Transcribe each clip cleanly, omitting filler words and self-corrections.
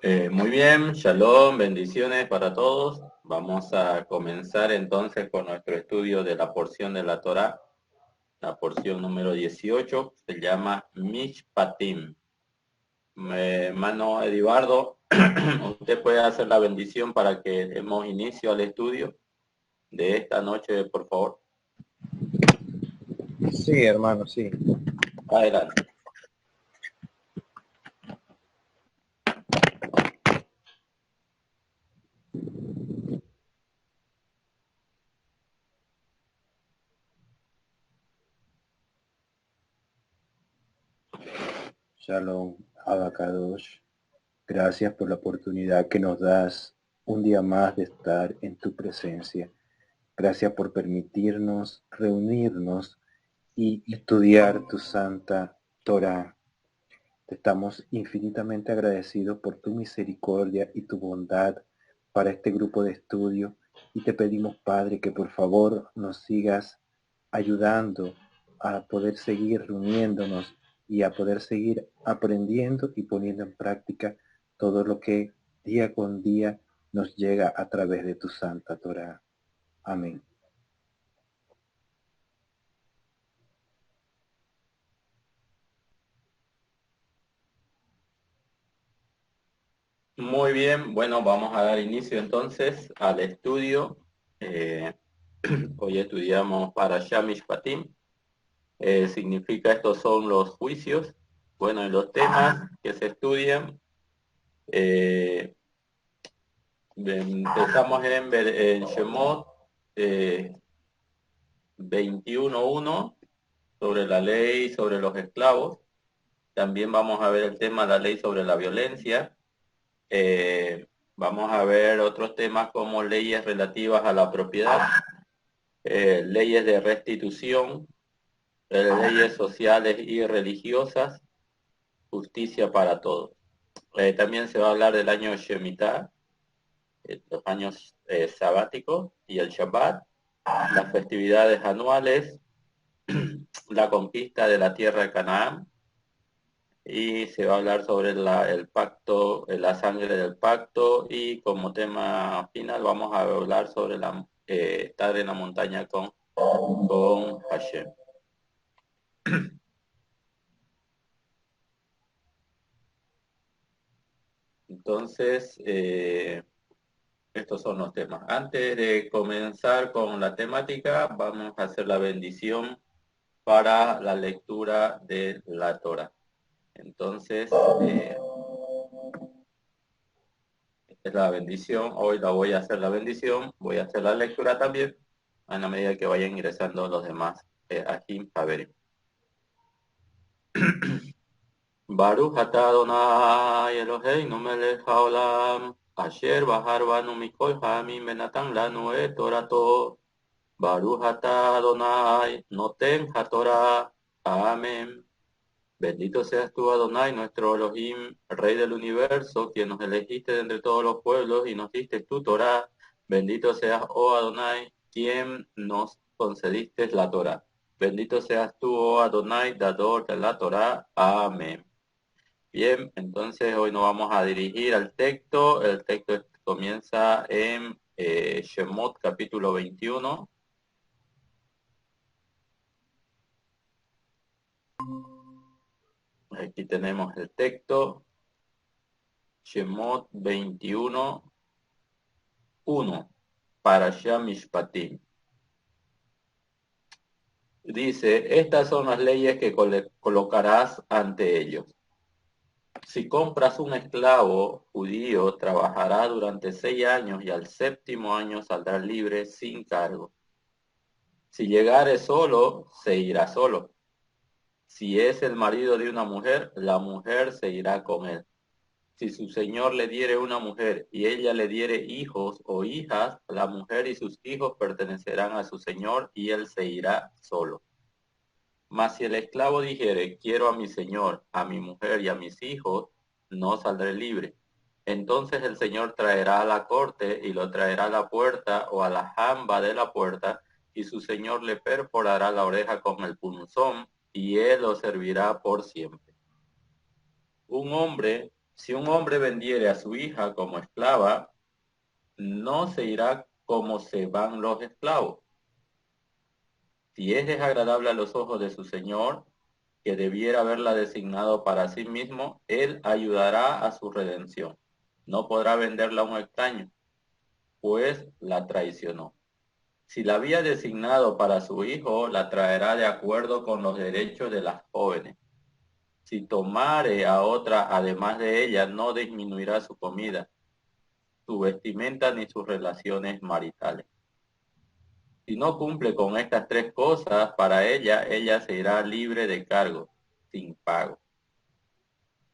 Muy bien, shalom, bendiciones para todos. Vamos a comenzar entonces con nuestro estudio de la porción de la Torá. La porción número 18 se llama Mishpatim. Hermano Edivardo, usted puede hacer la bendición para que demos inicio al estudio de esta noche, por favor. Sí, hermano, sí. Adelante. Shalom, Abacadosh. Gracias por la oportunidad que nos das un día más de estar en tu presencia. Gracias por permitirnos reunirnos y estudiar tu santa Torah. Te estamos infinitamente agradecidos por tu misericordia y tu bondad para este grupo de estudio y te pedimos, Padre, que por favor nos sigas ayudando a poder seguir reuniéndonos y a poder seguir aprendiendo y poniendo en práctica todo lo que día con día nos llega a través de tu santa Torah. Amén. Muy bien, bueno, vamos a dar inicio entonces al estudio. Hoy estudiamos para Mishpatim. Significa estos son los juicios. Bueno, en los temas que se estudian, eh, empezamos en Shemot 21.1 sobre la ley sobre los esclavos. También vamos a ver el tema de la ley sobre la violencia. Vamos a ver otros temas como leyes relativas a la propiedad, leyes de restitución, leyes sociales y religiosas, justicia para todos. También se va a hablar del año Shemitah, los años sabáticos y el Shabbat, las festividades anuales, la conquista de la tierra de Canaán, y se va a hablar sobre el pacto, la sangre del pacto, y como tema final vamos a hablar sobre estar en la montaña con Hashem. Entonces, estos son los temas. Antes de comenzar con la temática, vamos a hacer la bendición para la lectura de la Torah. Entonces, esta es la bendición. Hoy la voy a hacer la bendición. Voy a hacer la lectura también a la medida que vayan ingresando los demás aquí a ver. Baruch atah Adonai Eloheinu melech haolam asher bahar banu mikol ha'amim venatan lanu et torato. Baruch atah Adonai noten haTorah. Amén. Bendito seas tú, Adonai, nuestro Elohim, Rey del universo, quien nos elegiste de entre todos los pueblos y nos diste tu Torah. Bendito seas, oh Adonai, quien nos concediste la Torah. Bendito seas tú, oh Adonai, dador de la Torah. Amén. Bien, entonces hoy nos vamos a dirigir al texto. El texto comienza en Shemot capítulo 21. Aquí tenemos el texto. Shemot 21:1. Parashá Mishpatim. Dice, estas son las leyes que colocarás ante ellos. Si compras un esclavo judío, trabajará durante 6 años y al 7º año saldrá libre sin cargo. Si llegare solo, se irá solo. Si es el marido de una mujer, la mujer se irá con él. Si su señor le diere una mujer y ella le diere hijos o hijas, la mujer y sus hijos pertenecerán a su señor y él se irá solo. Mas si el esclavo dijere, quiero a mi señor, a mi mujer y a mis hijos, no saldré libre. Entonces el señor traerá a la corte y lo traerá a la puerta o a la jamba de la puerta, y su señor le perforará la oreja con el punzón, y él lo servirá por siempre. Un hombre Si un hombre vendiere a su hija como esclava, no se irá como se van los esclavos. Si es desagradable a los ojos de su señor, que debiera haberla designado para sí mismo, él ayudará a su redención. No podrá venderla a un extraño, pues la traicionó. Si la había designado para su hijo, la traerá de acuerdo con los derechos de las jóvenes. Si tomare a otra además de ella, no disminuirá su comida, su vestimenta ni sus relaciones maritales. Si no cumple con estas tres cosas, para ella se irá libre de cargo, sin pago.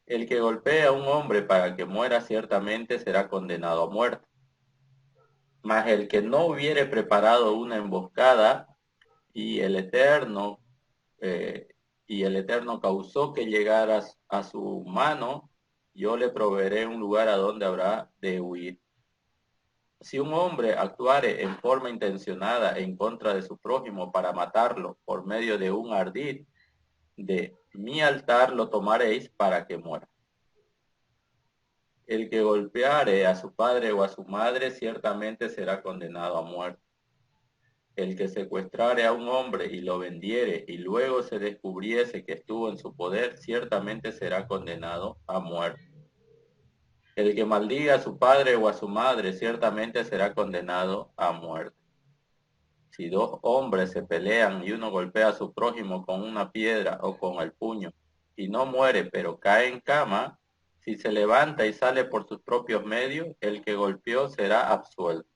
El que golpea a un hombre para que muera ciertamente será condenado a muerte. Mas el que no hubiere preparado una emboscada y el Eterno causó que llegara a su mano, yo le proveeré un lugar a donde habrá de huir. Si un hombre actuare en forma intencionada en contra de su prójimo para matarlo por medio de un ardid, de mi altar lo tomaréis para que muera. El que golpeare a su padre o a su madre ciertamente será condenado a muerte. El que secuestrare a un hombre y lo vendiere y luego se descubriese que estuvo en su poder, ciertamente será condenado a muerte. El que maldiga a su padre o a su madre, ciertamente será condenado a muerte. Si dos hombres se pelean y uno golpea a su prójimo con una piedra o con el puño y no muere pero cae en cama, si se levanta y sale por sus propios medios, el que golpeó será absuelto.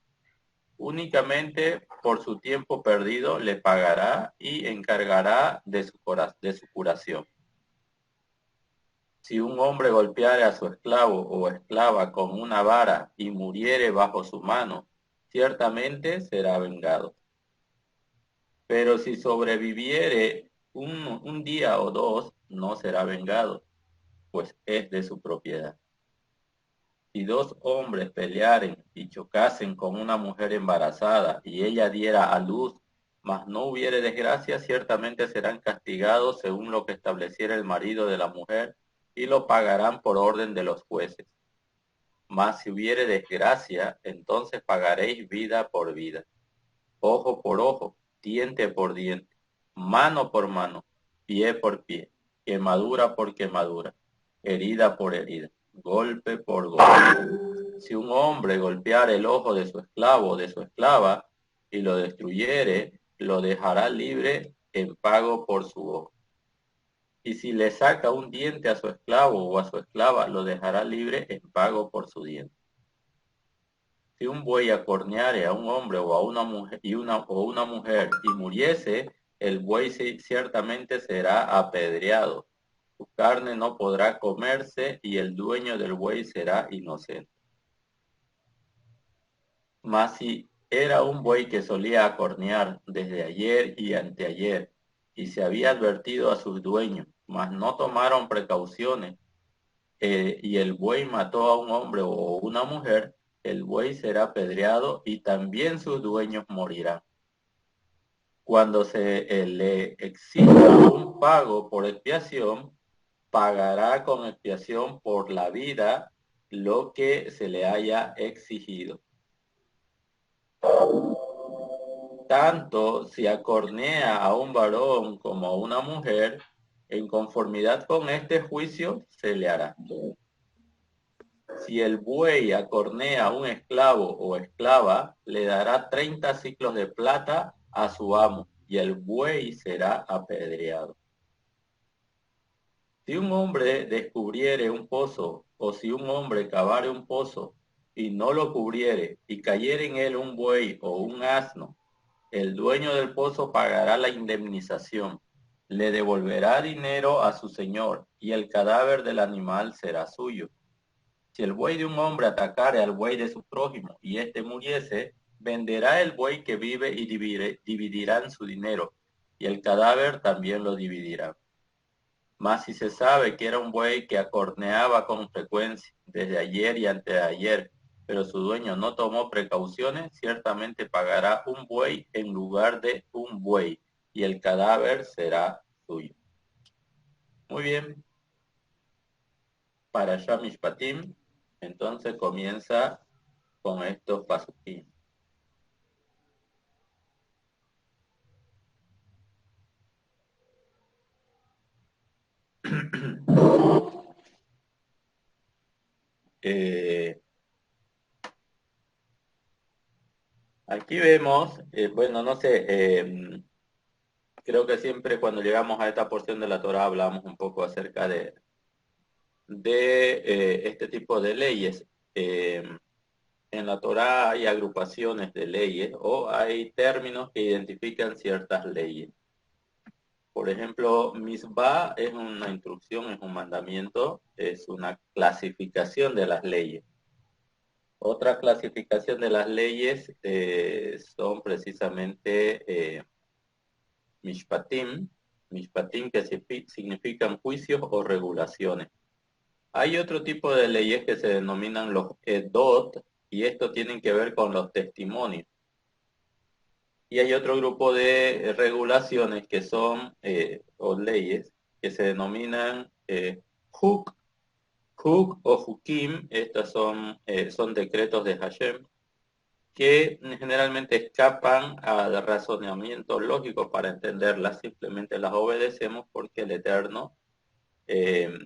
Únicamente por su tiempo perdido le pagará y encargará de su curación. Si un hombre golpeare a su esclavo o esclava con una vara y muriere bajo su mano, ciertamente será vengado. Pero si sobreviviere un día o dos, no será vengado, pues es de su propiedad. Si dos hombres pelearen y chocasen con una mujer embarazada y ella diera a luz, mas no hubiere desgracia, ciertamente serán castigados según lo que estableciera el marido de la mujer y lo pagarán por orden de los jueces. Mas si hubiere desgracia, entonces pagaréis vida por vida, ojo por ojo, diente por diente, mano por mano, pie por pie, quemadura por quemadura, herida por herida, golpe por golpe. Si un hombre golpeara el ojo de su esclavo o de su esclava y lo destruyere, lo dejará libre en pago por su ojo. Y si le saca un diente a su esclavo o a su esclava, lo dejará libre en pago por su diente. Si un buey acorneare a un hombre o a una mujer y muriese, el buey ciertamente será apedreado. Su carne no podrá comerse y el dueño del buey será inocente. Mas si era un buey que solía acornear desde ayer y anteayer, y se había advertido a sus dueños, mas no tomaron precauciones, y el buey mató a un hombre o una mujer, el buey será apedreado y también sus dueños morirán. Cuando se le exija un pago por expiación, pagará con expiación por la vida lo que se le haya exigido. Tanto si acornea a un varón como a una mujer, en conformidad con este juicio se le hará. Si el buey acornea a un esclavo o esclava, le dará 30 siclos de plata a su amo, y el buey será apedreado. Si un hombre descubriere un pozo, o si un hombre cavare un pozo, y no lo cubriere, y cayere en él un buey o un asno, el dueño del pozo pagará la indemnización, le devolverá dinero a su señor, y el cadáver del animal será suyo. Si el buey de un hombre atacare al buey de su prójimo y éste muriese, venderá el buey que vive y dividirán su dinero, y el cadáver también lo dividirá. Mas si se sabe que era un buey que acorneaba con frecuencia desde ayer y anteayer, pero su dueño no tomó precauciones, ciertamente pagará un buey en lugar de un buey, y el cadáver será suyo. Muy bien. para allá Mishpatim, entonces comienza con estos pasukim. Aquí vemos, bueno, no sé, creo que siempre cuando llegamos a esta porción de la Torah hablamos un poco acerca de este tipo de leyes. En la Torah hay agrupaciones de leyes o hay términos que identifican ciertas leyes. Por ejemplo, misbah es una instrucción, es un mandamiento, es una clasificación de las leyes. Otra clasificación de las leyes son precisamente mishpatim, mishpatim que significan juicios o regulaciones. Hay otro tipo de leyes que se denominan los edot, y esto tienen que ver con los testimonios. Y hay otro grupo de regulaciones que son, o leyes, que se denominan huk o hukim. Estas son decretos de Hashem, que generalmente escapan al razonamiento lógico para entenderlas. Simplemente las obedecemos porque eh,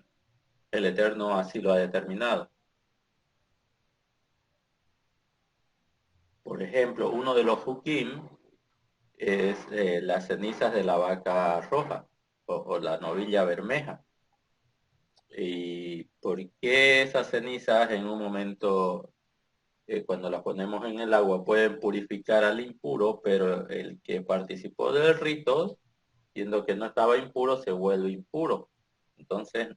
el Eterno así lo ha determinado. Por ejemplo, uno de los hukim es las cenizas de la vaca roja o la novilla bermeja. ¿Y por qué esas cenizas en un momento, cuando las ponemos en el agua, pueden purificar al impuro, pero el que participó del rito, siendo que no estaba impuro, se vuelve impuro? Entonces,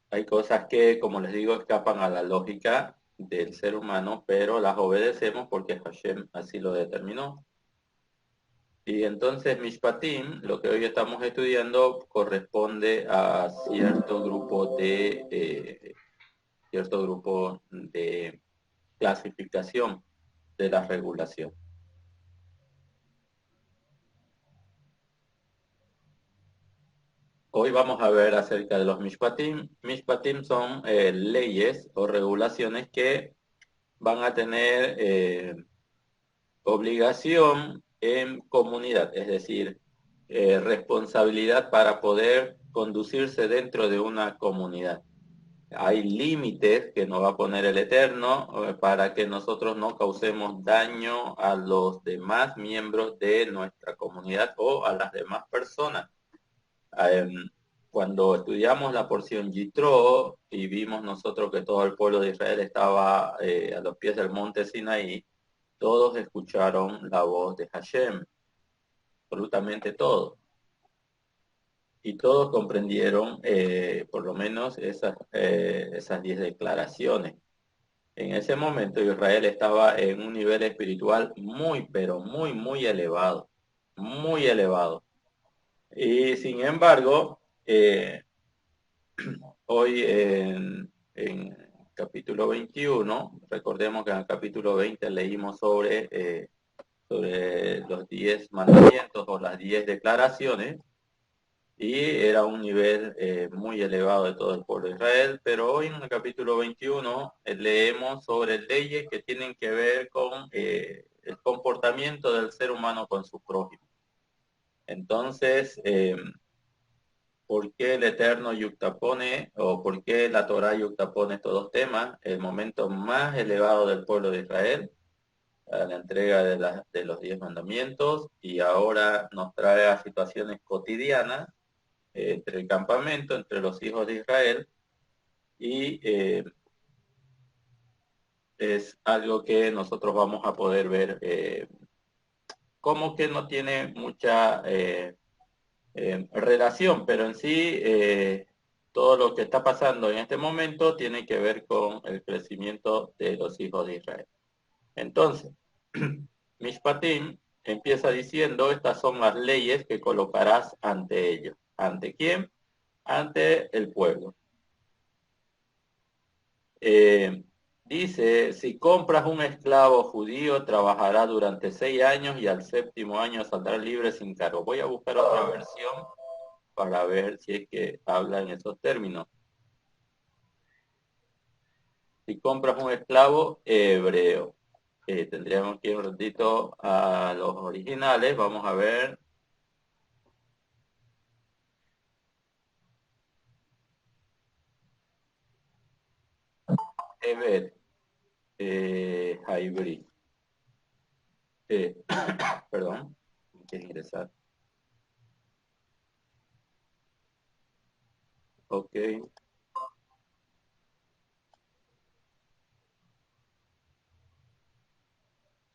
hay cosas que, como les digo, escapan a la lógica del ser humano, pero las obedecemos porque Hashem así lo determinó. Y entonces Mishpatim, lo que hoy estamos estudiando, corresponde a cierto grupo de clasificación de la regulación. Hoy vamos a ver acerca de los Mishpatim. Mishpatim son leyes o regulaciones que van a tener obligación en comunidad, es decir, responsabilidad para poder conducirse dentro de una comunidad. Hay límites que nos va a poner el Eterno para que nosotros no causemos daño a los demás miembros de nuestra comunidad o a las demás personas. Cuando estudiamos la porción Yitro y vimos nosotros que todo el pueblo de Israel estaba a los pies del monte Sinaí, todos escucharon la voz de Hashem, absolutamente todos. Y todos comprendieron por lo menos esas 10 declaraciones. En ese momento Israel estaba en un nivel espiritual muy, pero muy, muy elevado. Muy elevado. Y sin embargo, hoy en capítulo 21, recordemos que en el capítulo 20 leímos sobre los 10 mandamientos o las 10 declaraciones, y era un nivel muy elevado de todo el pueblo de Israel, pero hoy en el capítulo 21 leemos sobre leyes que tienen que ver con el comportamiento del ser humano con su prójimo. Entonces, ¿por qué el Eterno yuctapone o por qué la Torah yuctapone estos dos temas? El momento más elevado del pueblo de Israel, a la entrega de los 10 mandamientos, y ahora nos trae a situaciones cotidianas entre el campamento, entre los hijos de Israel, y es algo que nosotros vamos a poder ver como que no tiene mucha relación, pero en sí todo lo que está pasando en este momento tiene que ver con el crecimiento de los hijos de Israel. Entonces, Mishpatim empieza diciendo: estas son las leyes que colocarás ante ellos. ¿Ante quién? Ante el pueblo. Dice: si compras un esclavo judío, trabajará durante 6 años y al 7º año saldrá libre sin cargo. Voy a buscar otra versión para ver si es que habla en esos términos. si compras un esclavo hebreo. Tendríamos que ir un ratito a los originales. Vamos a ver. Evet. Hybrid. Perdón. Hay que ingresar. Ok.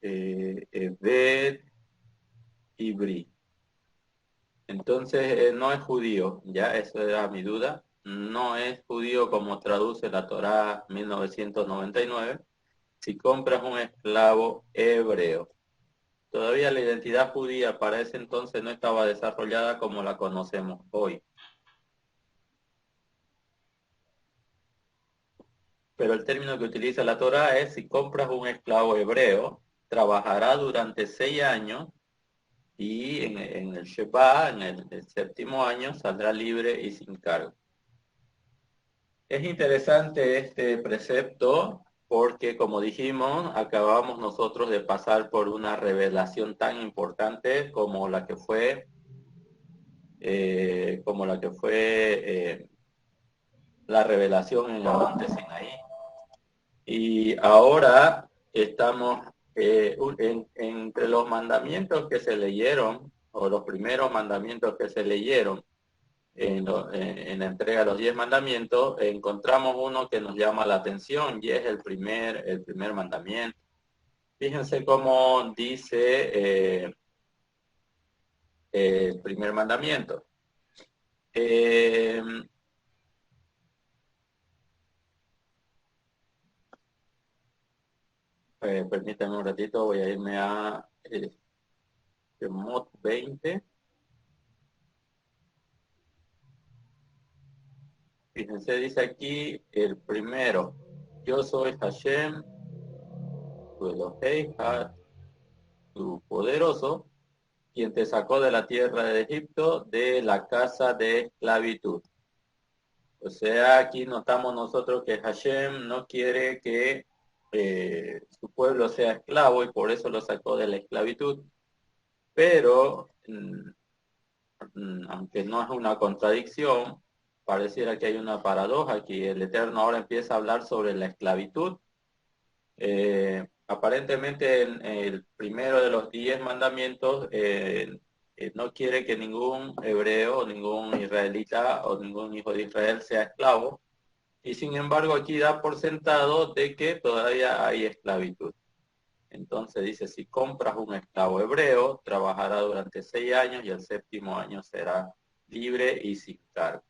Evet. Hybrid. Entonces, no es judío, ya, eso era mi duda. No es judío como traduce la Torá 1999. Si compras un esclavo hebreo. Todavía la identidad judía para ese entonces no estaba desarrollada como la conocemos hoy. Pero el término que utiliza la Torá es: si compras un esclavo hebreo, trabajará durante 6 años y en el Sheba, en el séptimo año, saldrá libre y sin cargo. Es interesante este precepto porque, como dijimos, acabamos nosotros de pasar por una revelación tan importante como la que fue la revelación en el monte Sinaí. Y ahora estamos entre los mandamientos que se leyeron, o los primeros mandamientos que se leyeron en la entrega de los 10 mandamientos, encontramos uno que nos llama la atención y es el primer mandamiento. Fíjense cómo dice el primer mandamiento. Permítanme un ratito, voy a irme a Shemot 20. Fíjense, dice aquí el primero: yo soy Hashem, tu Elohei, tu poderoso, quien te sacó de la tierra de Egipto, de la casa de esclavitud. O sea, aquí notamos nosotros que Hashem no quiere que su pueblo sea esclavo y por eso lo sacó de la esclavitud. Pero, aunque no es una contradicción, pareciera que hay una paradoja aquí. El Eterno ahora empieza a hablar sobre la esclavitud. Aparentemente en el primero de los 10 mandamientos no quiere que ningún hebreo, o ningún israelita o ningún hijo de Israel sea esclavo, y sin embargo aquí da por sentado de que todavía hay esclavitud. Entonces dice: si compras un esclavo hebreo, trabajará durante 6 años y el séptimo año será libre y sin cargo.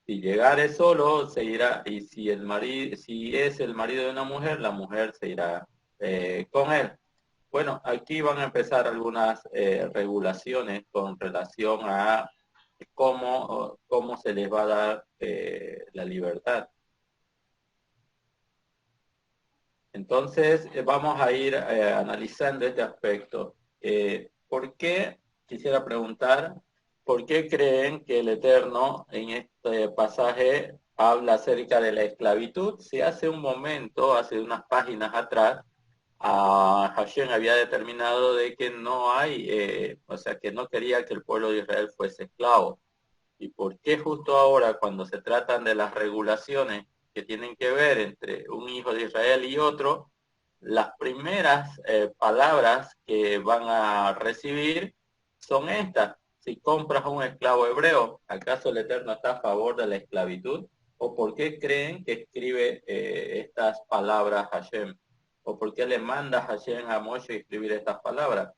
Si llegare solo, se irá, y si es el marido de una mujer, la mujer se irá con él. Bueno, aquí van a empezar algunas regulaciones con relación a cómo se les va a dar la libertad. Entonces, vamos a ir analizando este aspecto. ¿Por qué? Quisiera preguntar, ¿por qué creen que el Eterno en este pasaje habla acerca de la esclavitud? Si hace un momento, hace unas páginas atrás, Hashem había determinado de que no hay, o sea, que no quería que el pueblo de Israel fuese esclavo. ¿Y por qué justo ahora, cuando se tratan de las regulaciones que tienen que ver entre un hijo de Israel y otro, las primeras palabras que van a recibir son estas? Si compras un esclavo hebreo, ¿acaso el Eterno está a favor de la esclavitud? ¿O por qué creen que escribe estas palabras Hashem? ¿O por qué le manda Hashem a Moshe escribir estas palabras?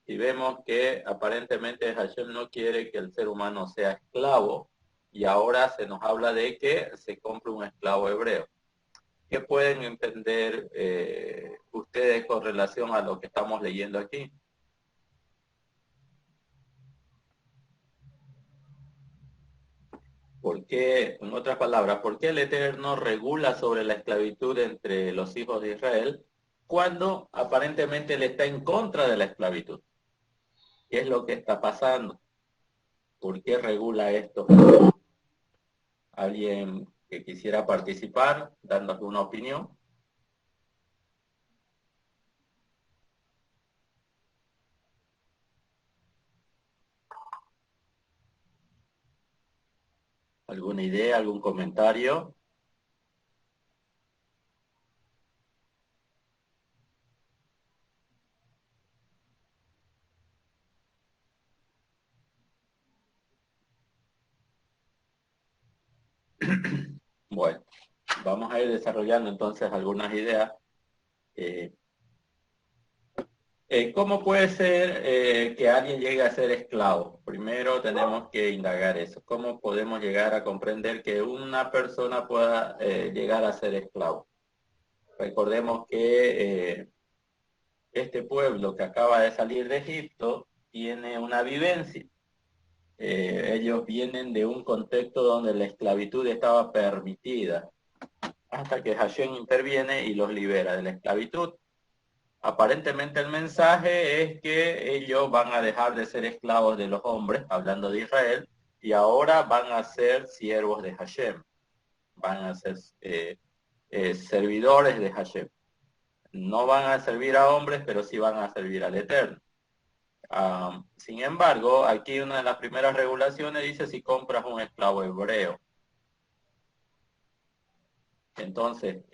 Y vemos que aparentemente Hashem no quiere que el ser humano sea esclavo, y ahora se nos habla de que se compre un esclavo hebreo. ¿Qué pueden entender ustedes con relación a lo que estamos leyendo aquí? ¿Por qué, en otras palabras, por qué el Eterno regula sobre la esclavitud entre los hijos de Israel cuando aparentemente él está en contra de la esclavitud? ¿Qué es lo que está pasando? ¿Por qué regula esto? ¿Alguien que quisiera participar, dándonos una opinión? ¿Alguna idea, algún comentario? Bueno, vamos a ir desarrollando entonces algunas ideas. ¿Cómo puede ser que alguien llegue a ser esclavo? Primero tenemos que indagar eso. ¿Cómo podemos llegar a comprender que una persona pueda llegar a ser esclavo? Recordemos que este pueblo que acaba de salir de Egipto tiene una vivencia. Ellos vienen de un contexto donde la esclavitud estaba permitida, hasta que Hashem interviene y los libera de la esclavitud. Aparentemente el mensaje es que ellos van a dejar de ser esclavos de los hombres, hablando de Israel, y ahora van a ser siervos de Hashem, van a ser servidores de Hashem. No van a servir a hombres, pero sí van a servir al Eterno. Sin embargo, aquí una de las primeras regulaciones dice si compras un esclavo hebreo. Entonces,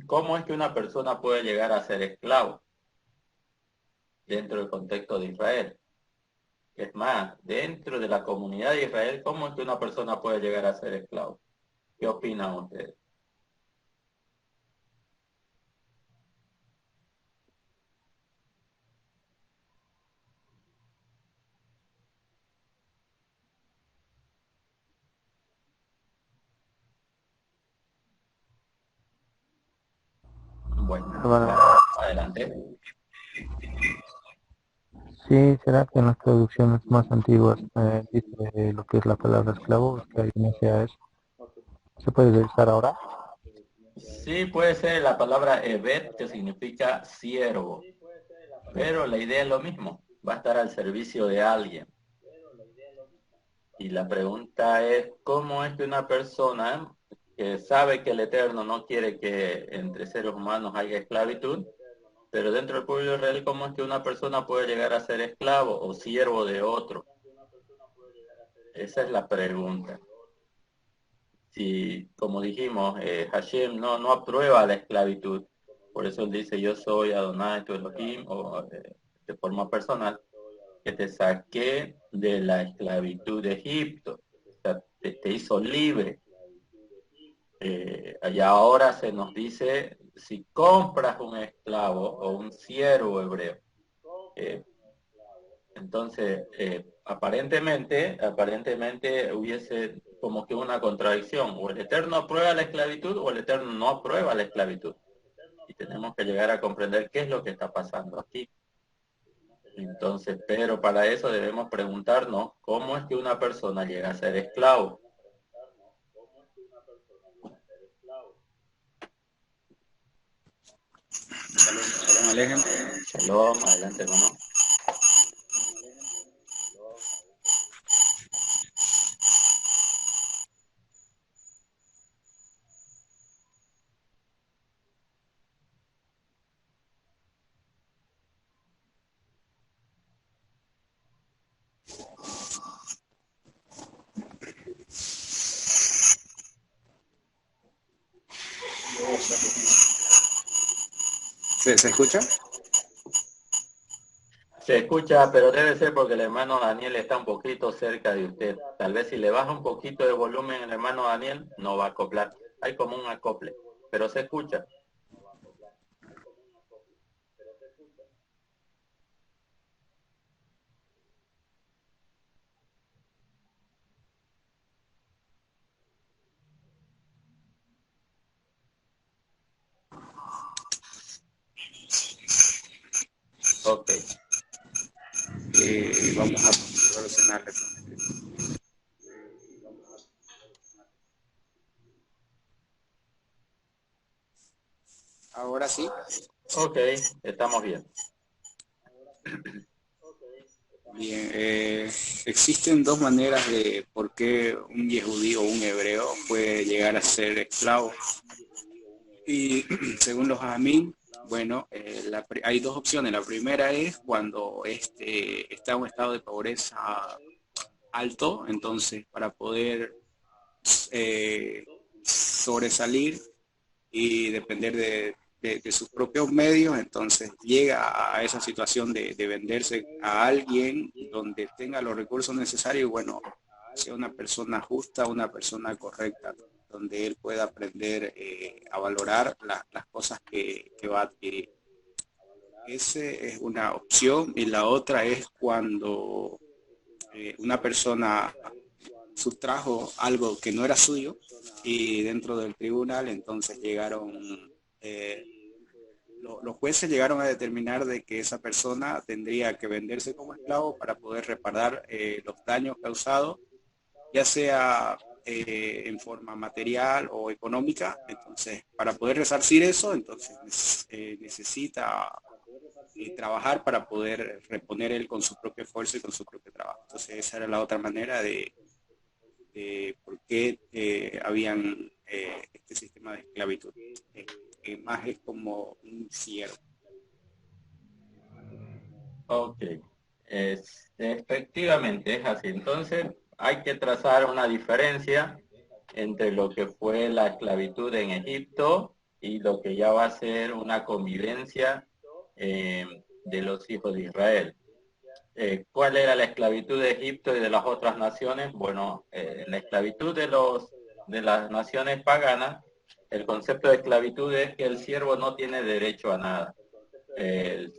¿cómo es que una persona puede llegar a ser esclavo dentro del contexto de Israel? Es más, dentro de la comunidad de Israel, ¿cómo es que una persona puede llegar a ser esclavo? ¿Qué opinan ustedes? Bueno, Bueno, adelante. sí, será que en las traducciones más antiguas dice lo que es la palabra esclavo, que ahí no sea eso. ¿Se puede utilizar ahora? Sí, puede ser la palabra Evet, que significa siervo, pero la idea es lo mismo, va a estar al servicio de alguien. Y la pregunta es, ¿cómo es que una persona que sabe que el Eterno no quiere que entre seres humanos haya esclavitud, pero dentro del pueblo de Israel, ¿cómo es que una persona puede llegar a ser esclavo o siervo de otro? Esa es la pregunta. Si, como dijimos, Hashem no aprueba la esclavitud, por eso él dice, yo soy Adonai, tu Elohim, o de forma personal, que te saqué de la esclavitud de Egipto, o sea, te hizo libre. Allá ahora se nos dice, si compras un esclavo o un siervo hebreo, eh, entonces, aparentemente hubiese como que una contradicción, o el Eterno aprueba la esclavitud o el Eterno no aprueba la esclavitud. Y tenemos que llegar a comprender qué es lo que está pasando aquí. Entonces, pero para eso debemos preguntarnos cómo es que una persona llega a ser esclavo. Shalom Alejem. Shalom, adelante hermano. ¿Se escucha? Se escucha, pero debe ser porque el hermano Daniel está un poquito cerca de usted. Tal vez si le baja un poquito de volumen el hermano Daniel, no va a acoplar. Hay como un acople, pero se escucha. Ok. Vamos a solucionarle. Ahora sí. Ok, estamos bien. Bien, existen dos maneras de por qué un yehudí o un hebreo puede llegar a ser esclavo. Y según los Jajamín, bueno, hay dos opciones. La primera es cuando está en un estado de pobreza alto, entonces para poder sobresalir y depender de sus propios medios, entonces llega a esa situación de venderse a alguien donde tenga los recursos necesarios y bueno, sea una persona justa, una persona correcta, donde él pueda aprender a valorar las cosas que va a adquirir. Esa es una opción y la otra es cuando una persona sustrajo algo que no era suyo y dentro del tribunal entonces llegaron, los jueces llegaron a determinar de que esa persona tendría que venderse como esclavo para poder reparar los daños causados, ya sea en forma material o económica. Entonces, para poder resarcir eso, entonces necesita trabajar para poder reponer él con su propio esfuerzo y con su propio trabajo. Entonces, esa era la otra manera de por qué habían este sistema de esclavitud, que más es como un siervo. Ok, efectivamente es así. Entonces hay que trazar una diferencia entre lo que fue la esclavitud en Egipto y lo que ya va a ser una convivencia de los hijos de Israel. ¿Cuál era la esclavitud de Egipto y de las otras naciones? Bueno, la esclavitud de las naciones paganas, el concepto de esclavitud es que el siervo no tiene derecho a nada. El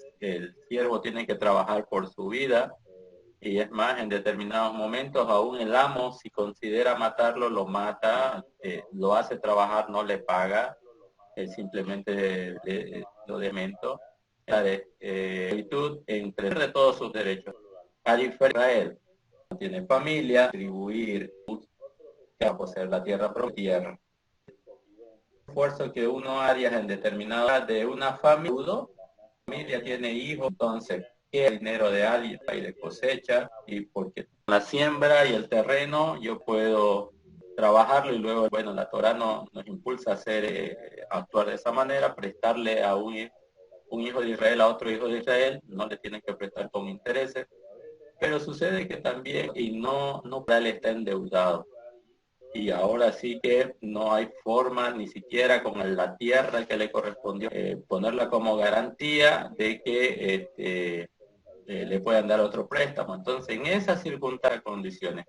siervo tiene que trabajar por su vida y es más, en determinados momentos aún el amo, si considera matarlo, lo mata, lo hace trabajar, no le paga, simplemente lo demento. Esclavitud entre de todos sus derechos. A diferencia de él, no tiene familia, distribuir, poseer la tierra propia. Esfuerzo que uno haría en determinada de una familia tiene hijos, entonces el dinero de alguien y de cosecha, y porque la siembra y el terreno yo puedo trabajarlo y luego, bueno, la Torah nos impulsa a hacer, actuar de esa manera, prestarle a un hijo de Israel a otro hijo de Israel, no le tienen que prestar con intereses, pero sucede que también, y no él está endeudado. Y ahora sí que no hay forma, ni siquiera con la tierra que le correspondió, ponerla como garantía de que le puedan dar otro préstamo. Entonces, en esas circunstancias, condiciones,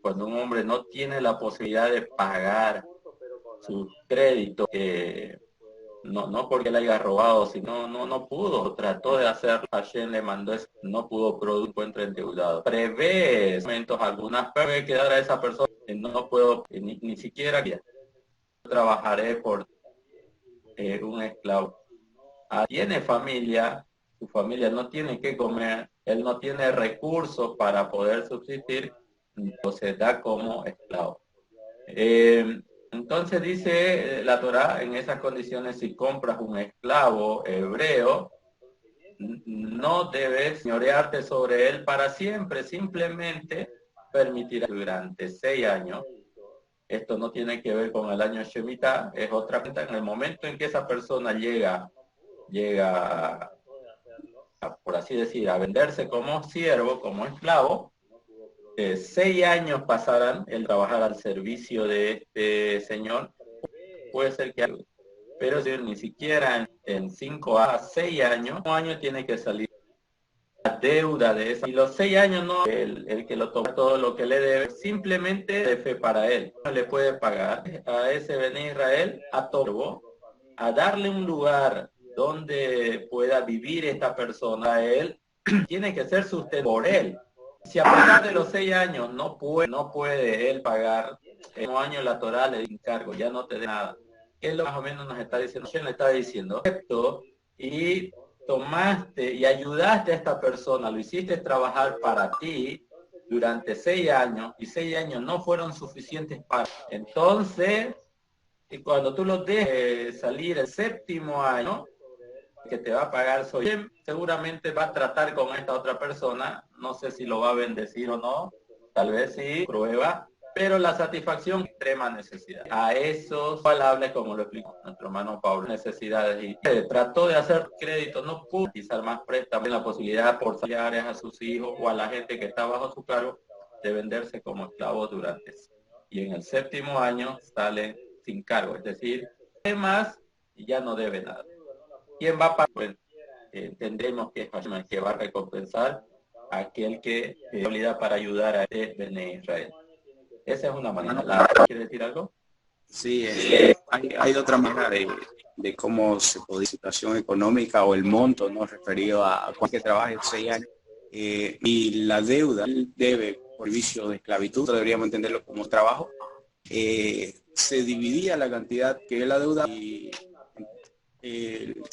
cuando un hombre no tiene la posibilidad de pagar sus créditos, no porque le haya robado, sino no pudo, trató de hacerlo, Hashem le mandó eso, no pudo producir, encuentra endeudado. Prevé momentos algunas puede quedar a esa persona, no puedo ni siquiera trabajaré por un esclavo. Tiene familia, su familia no tiene que comer, él no tiene recursos para poder subsistir, entonces da como esclavo. Entonces dice la Torá, en esas condiciones, si compras un esclavo hebreo, no debes señorearte sobre él para siempre, simplemente permitirá durante 6 años. Esto no tiene que ver con el año Shemitah, es otra cuenta. En el momento en que esa persona llega por así decir, a venderse como siervo, como esclavo, 6 años pasarán el trabajar al servicio de este señor. Puede ser que, pero si ni siquiera en 5 a 6 años, un año tiene que salir la deuda de esa. Y los 6 años no, el que lo toma todo lo que le debe, simplemente de fe para él. No le puede pagar a ese Bene Israel, a todo, a darle un lugar donde pueda vivir esta persona, a él, tiene que ser sustentado por él. Si a pesar de los 6 años no puede él pagar, en un año la Torá le encargo, ya no te dé nada. ¿Qué es lo que más o menos nos está diciendo? Le está diciendo esto, y tomaste y ayudaste a esta persona, lo hiciste trabajar para ti durante 6 años, y 6 años no fueron suficientes para. Entonces, y cuando tú lo dejes salir el 7º año, que te va a pagar seguramente va a tratar con esta otra persona, no sé si lo va a bendecir o no, tal vez sí, prueba, pero la satisfacción, extrema necesidad. A esos palabras, como lo explicó nuestro hermano Pablo, necesidades, y trató de hacer crédito, no pudo utilizar más préstamos, la posibilidad por familiares a sus hijos o a la gente que está bajo su cargo, de venderse como esclavos durante. Y en el 7º año salen sin cargo, es decir, además ya no debe nada. ¿Quién va a pagar? Pues, entendemos que es Hashem el que va a recompensar a aquel que habilidad para ayudar a Bene Israel. Esa es una manera. ¿Quiere decir algo? Sí, hay otra manera de cómo se puede situación económica o el monto, ¿no? Referido a cualquier que trabaje 6 años. Y la deuda, él debe por vicio de esclavitud, deberíamos entenderlo como trabajo, se dividía la cantidad que él adeuda y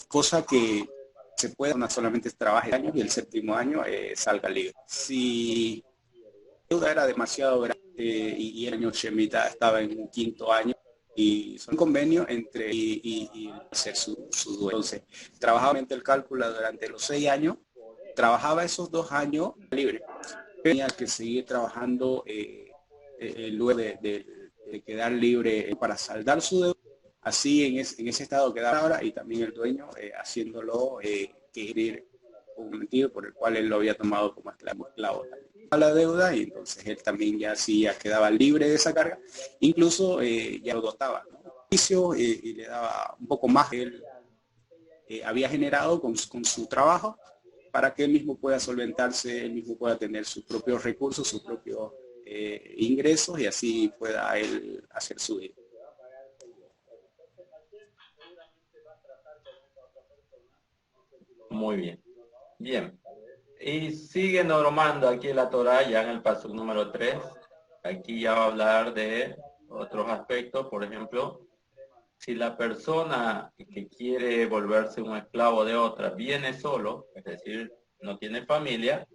cosa que se puede no solamente trabaje el año y el 7º año salga libre. Si la deuda era demasiado grande y el año Shemitah estaba en un 5º año y son un convenio entre y hacer su dueño. Entonces, trabajaba el cálculo durante los 6 años, trabajaba esos 2 años libre. Tenía que seguir trabajando luego de quedar libre para saldar su deuda. Así en ese estado quedaba ahora y también el dueño haciéndolo que un motivo por el cual él lo había tomado como esclavo a la deuda y entonces él también ya quedaba libre de esa carga, incluso ya lo dotaba, ¿no? Y le daba un poco más que él había generado con su trabajo para que él mismo pueda solventarse, él mismo pueda tener sus propios recursos, sus propios ingresos y así pueda él hacer su vida. Muy bien. Bien. Y sigue normando aquí la Torá ya en el paso número 3. Aquí ya va a hablar de otros aspectos, por ejemplo, si la persona que quiere volverse un esclavo de otra viene solo, es decir, no tiene familia,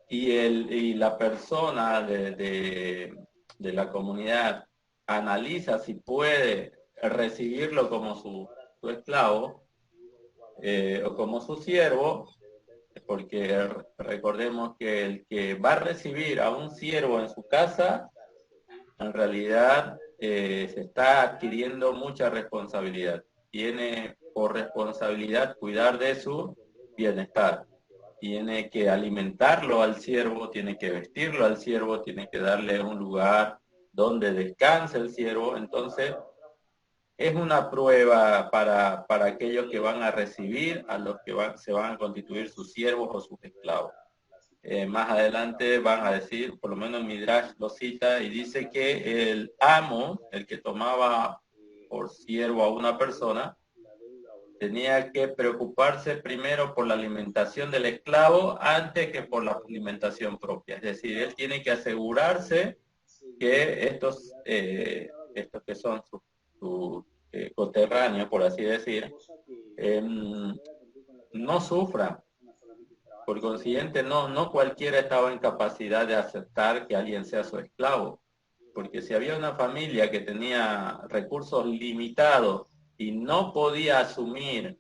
y la persona de la comunidad analiza si puede recibirlo como su esclavo o como su siervo, porque recordemos que el que va a recibir a un siervo en su casa, en realidad se está adquiriendo mucha responsabilidad. Tiene por responsabilidad cuidar de su bienestar. Tiene que alimentarlo al siervo, tiene que vestirlo al siervo, tiene que darle un lugar donde descanse el siervo. Entonces, es una prueba para aquellos que van a recibir, a los que se van a constituir sus siervos o sus esclavos. Más adelante van a decir, por lo menos Midrash lo cita y dice que el amo, el que tomaba por siervo a una persona, tenía que preocuparse primero por la alimentación del esclavo antes que por la alimentación propia. Es decir, él tiene que asegurarse que estos que son sus coterráneos, por así decir, no sufran. Por consiguiente, no cualquiera estaba en capacidad de aceptar que alguien sea su esclavo, porque si había una familia que tenía recursos limitados y no podía asumir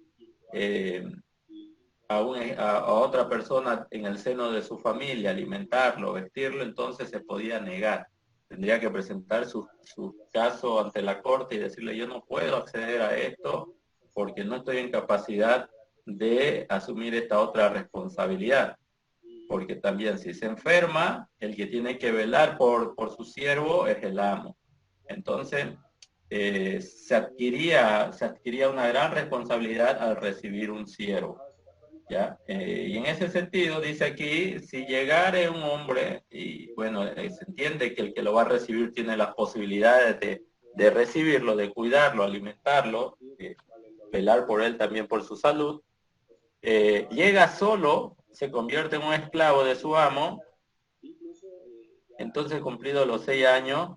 a otra persona en el seno de su familia, alimentarlo, vestirlo, entonces se podía negar. Tendría que presentar su caso ante la corte y decirle, yo no puedo acceder a esto porque no estoy en capacidad de asumir esta otra responsabilidad. Porque también si se enferma, el que tiene que velar por su siervo es el amo. Entonces, se adquiría una gran responsabilidad al recibir un siervo. ¿Ya? Y en ese sentido, dice aquí, si llegare un hombre, y bueno, se entiende que el que lo va a recibir tiene las posibilidades de recibirlo, de cuidarlo, alimentarlo, velar por él también por su salud, llega solo, se convierte en un esclavo de su amo, entonces cumplidos los 6 años,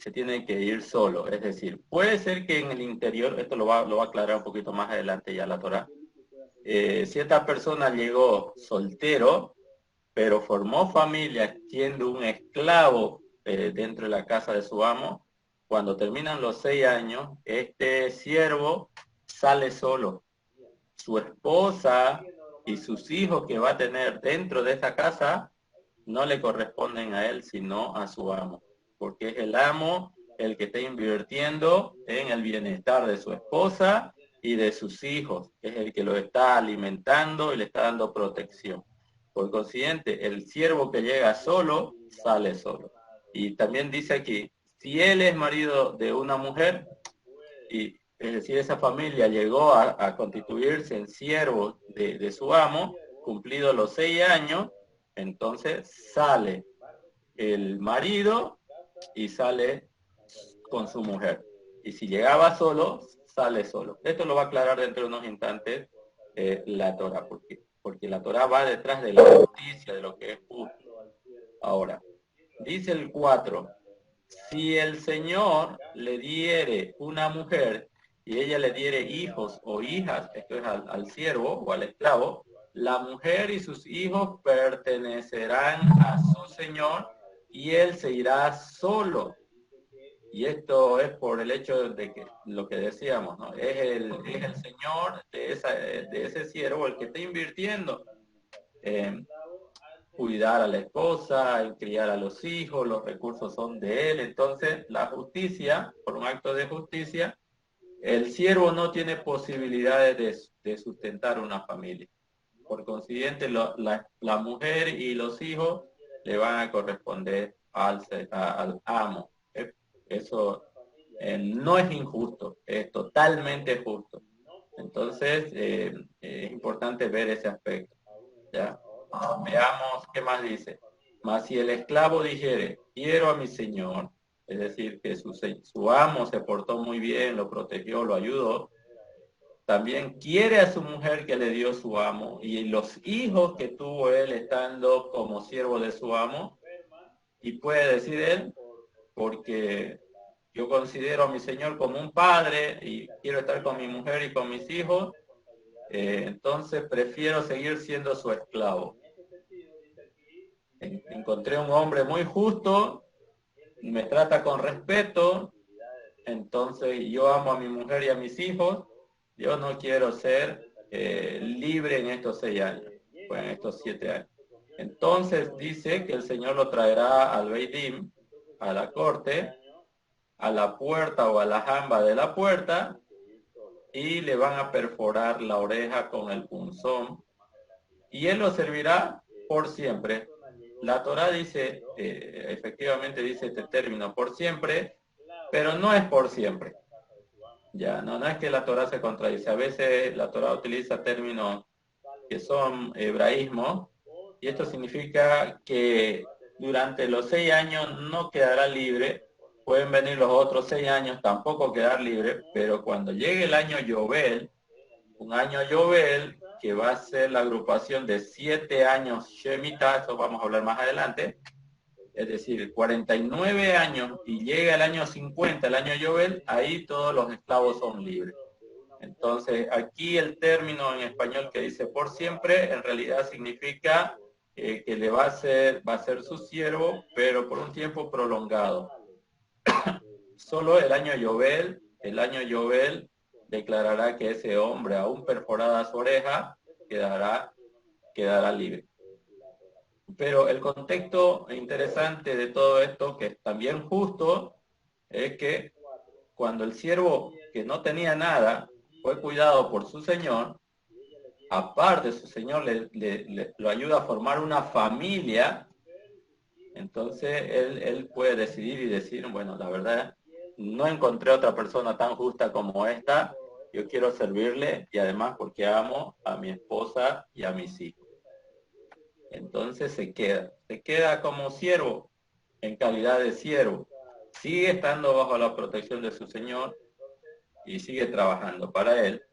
se tiene que ir solo. Es decir, puede ser que en el interior, esto lo va a aclarar un poquito más adelante ya la Torá, si esta persona llegó soltero, pero formó familia siendo un esclavo dentro de la casa de su amo, cuando terminan los 6 años, este siervo sale solo. Su esposa y sus hijos que va a tener dentro de esa casa no le corresponden a él, sino a su amo, porque es el amo el que está invirtiendo en el bienestar de su esposa y de sus hijos. Es el que lo está alimentando y le está dando protección. Por consiguiente, el siervo que llega solo, sale solo. Y también dice aquí, si él es marido de una mujer, y es decir, esa familia llegó a constituirse en siervo de su amo, cumplidos los 6 años, entonces sale el marido y sale con su mujer. Y si llegaba solo, sale solo. Esto lo va a aclarar dentro de unos instantes la Torah, porque la Torah va detrás de la justicia, de lo que es justo. Ahora, dice el 4, si el Señor le diere una mujer y ella le diere hijos o hijas, esto es al siervo o al esclavo, la mujer y sus hijos pertenecerán a su Señor y él se irá solo. Y esto es por el hecho de que lo que decíamos, ¿no? Es el Señor de ese siervo el que está invirtiendo en cuidar a la esposa, en criar a los hijos, los recursos son de él. Entonces, la justicia, por un acto de justicia, el siervo no tiene posibilidades de sustentar una familia. Por consiguiente, la mujer y los hijos le van a corresponder al amo. Eso no es injusto, es totalmente justo. Entonces, es importante ver ese aspecto. ¿Ya? Veamos qué más dice. Mas si el esclavo dijere, quiero a mi señor, es decir, que su amo se portó muy bien, lo protegió, lo ayudó, también quiere a su mujer que le dio su amo y los hijos que tuvo él estando como siervo de su amo, y puede decir él, porque yo considero a mi señor como un padre y quiero estar con mi mujer y con mis hijos, entonces prefiero seguir siendo su esclavo. Encontré un hombre muy justo, me trata con respeto, entonces yo amo a mi mujer y a mis hijos, yo no quiero ser libre en estos 6 años, o en estos 7 años. Entonces dice que el Señor lo traerá al Beidim, a la corte, a la puerta o a la jamba de la puerta, y le van a perforar la oreja con el punzón, y él lo servirá por siempre. La Torah dice, efectivamente dice este término, por siempre, pero no es por siempre. Ya, no es que la Torah se contradice. A veces la Torah utiliza términos que son hebraísmos, y esto significa que durante los 6 años no quedará libre. Pueden venir los otros 6 años, tampoco quedar libre, pero cuando llegue el año Yobel, un año Yobel, que va a ser la agrupación de 7 años Shemitah, eso vamos a hablar más adelante, es decir, 49 años y llega el año 50, el año Yobel, ahí todos los esclavos son libres. Entonces, aquí el término en español que dice por siempre, en realidad significa que le va a ser su siervo, pero por un tiempo prolongado. Solo el año Yobel declarará que ese hombre, aún perforada su oreja, quedará libre. Pero el contexto interesante de todo esto, que es también justo, es que cuando el siervo que no tenía nada fue cuidado por su señor, aparte su señor lo ayuda a formar una familia, entonces él puede decidir y decir, bueno, la verdad, no encontré otra persona tan justa como esta, yo quiero servirle y además porque amo a mi esposa y a mis hijos. Entonces se queda como siervo, en calidad de siervo, sigue estando bajo la protección de su señor y sigue trabajando para él,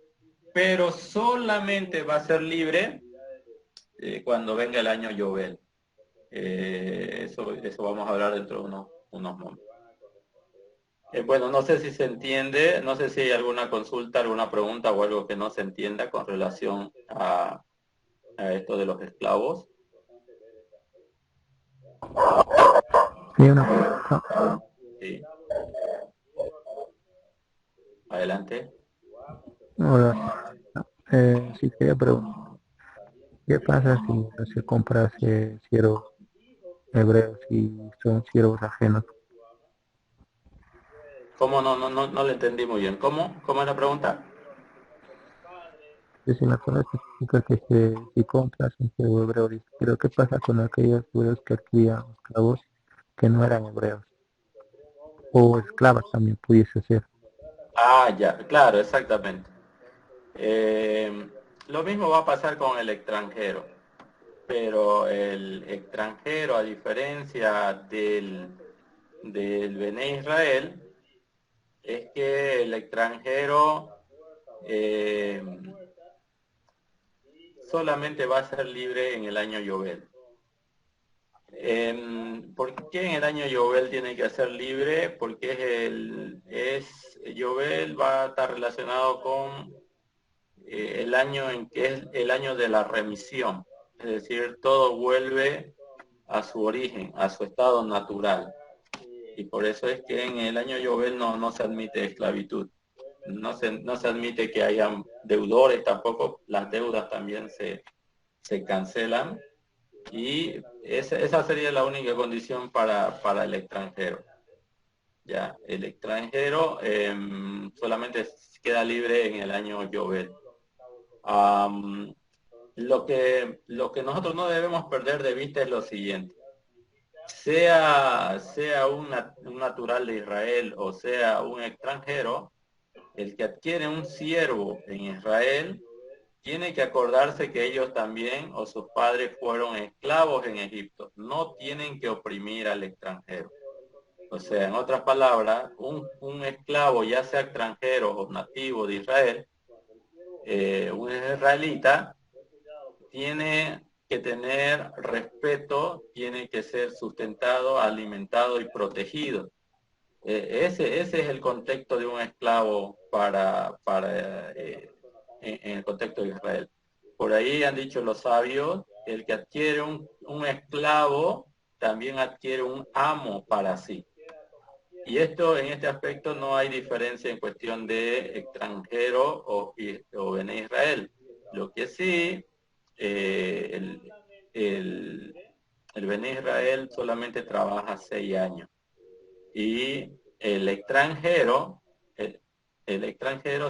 pero solamente va a ser libre cuando venga el año Yobel. Eso vamos a hablar dentro de unos momentos. Bueno, no sé si se entiende, no sé si hay alguna consulta, alguna pregunta o algo que no se entienda con relación a esto de los esclavos. Sí, una pregunta. Sí. Adelante. Hola. Sí, quería preguntar, ¿qué pasa si se compra siervos hebreos y son siervos ajenos? ¿Cómo no le entendí muy bien? ¿Cómo es la pregunta? que si la palabra especifica que si compras un siervo hebreo, dice, pero ¿qué pasa con aquellos hebreos que adquirían esclavos que no eran hebreos? O esclavas también pudiese ser. Ah, ya, claro, exactamente. Lo mismo va a pasar con el extranjero, pero el extranjero, a diferencia del Bene Israel, es que el extranjero eh, solamente va a ser libre en el año Yobel. ¿Por qué en el año Yobel tiene que ser libre? Porque Yobel va a estar relacionado con el año en que es el año de la remisión. Es decir, todo vuelve a su origen, a su estado natural. Y por eso es que en el año Yobel no se admite esclavitud. No se admite que hayan deudores, tampoco las deudas también se cancelan. Y esa sería la única condición para el extranjero. Ya, el extranjero solamente queda libre en el año Yobel. Lo que nosotros no debemos perder de vista es lo siguiente. Sea un natural de Israel o sea un extranjero, el que adquiere un siervo en Israel tiene que acordarse que ellos también o sus padres fueron esclavos en Egipto. No tienen que oprimir al extranjero. O sea, en otras palabras, un esclavo, ya sea extranjero o nativo de Israel, un israelita, tiene que tener respeto, tiene que ser sustentado, alimentado y protegido. Ese es el contexto de un esclavo en el contexto de Israel. Por ahí han dicho los sabios, el que adquiere un esclavo también adquiere un amo para sí. Y en este aspecto no hay diferencia en cuestión de extranjero o Bene Israel. Lo que sí, el Bene Israel solamente trabaja 6 años. Y el extranjero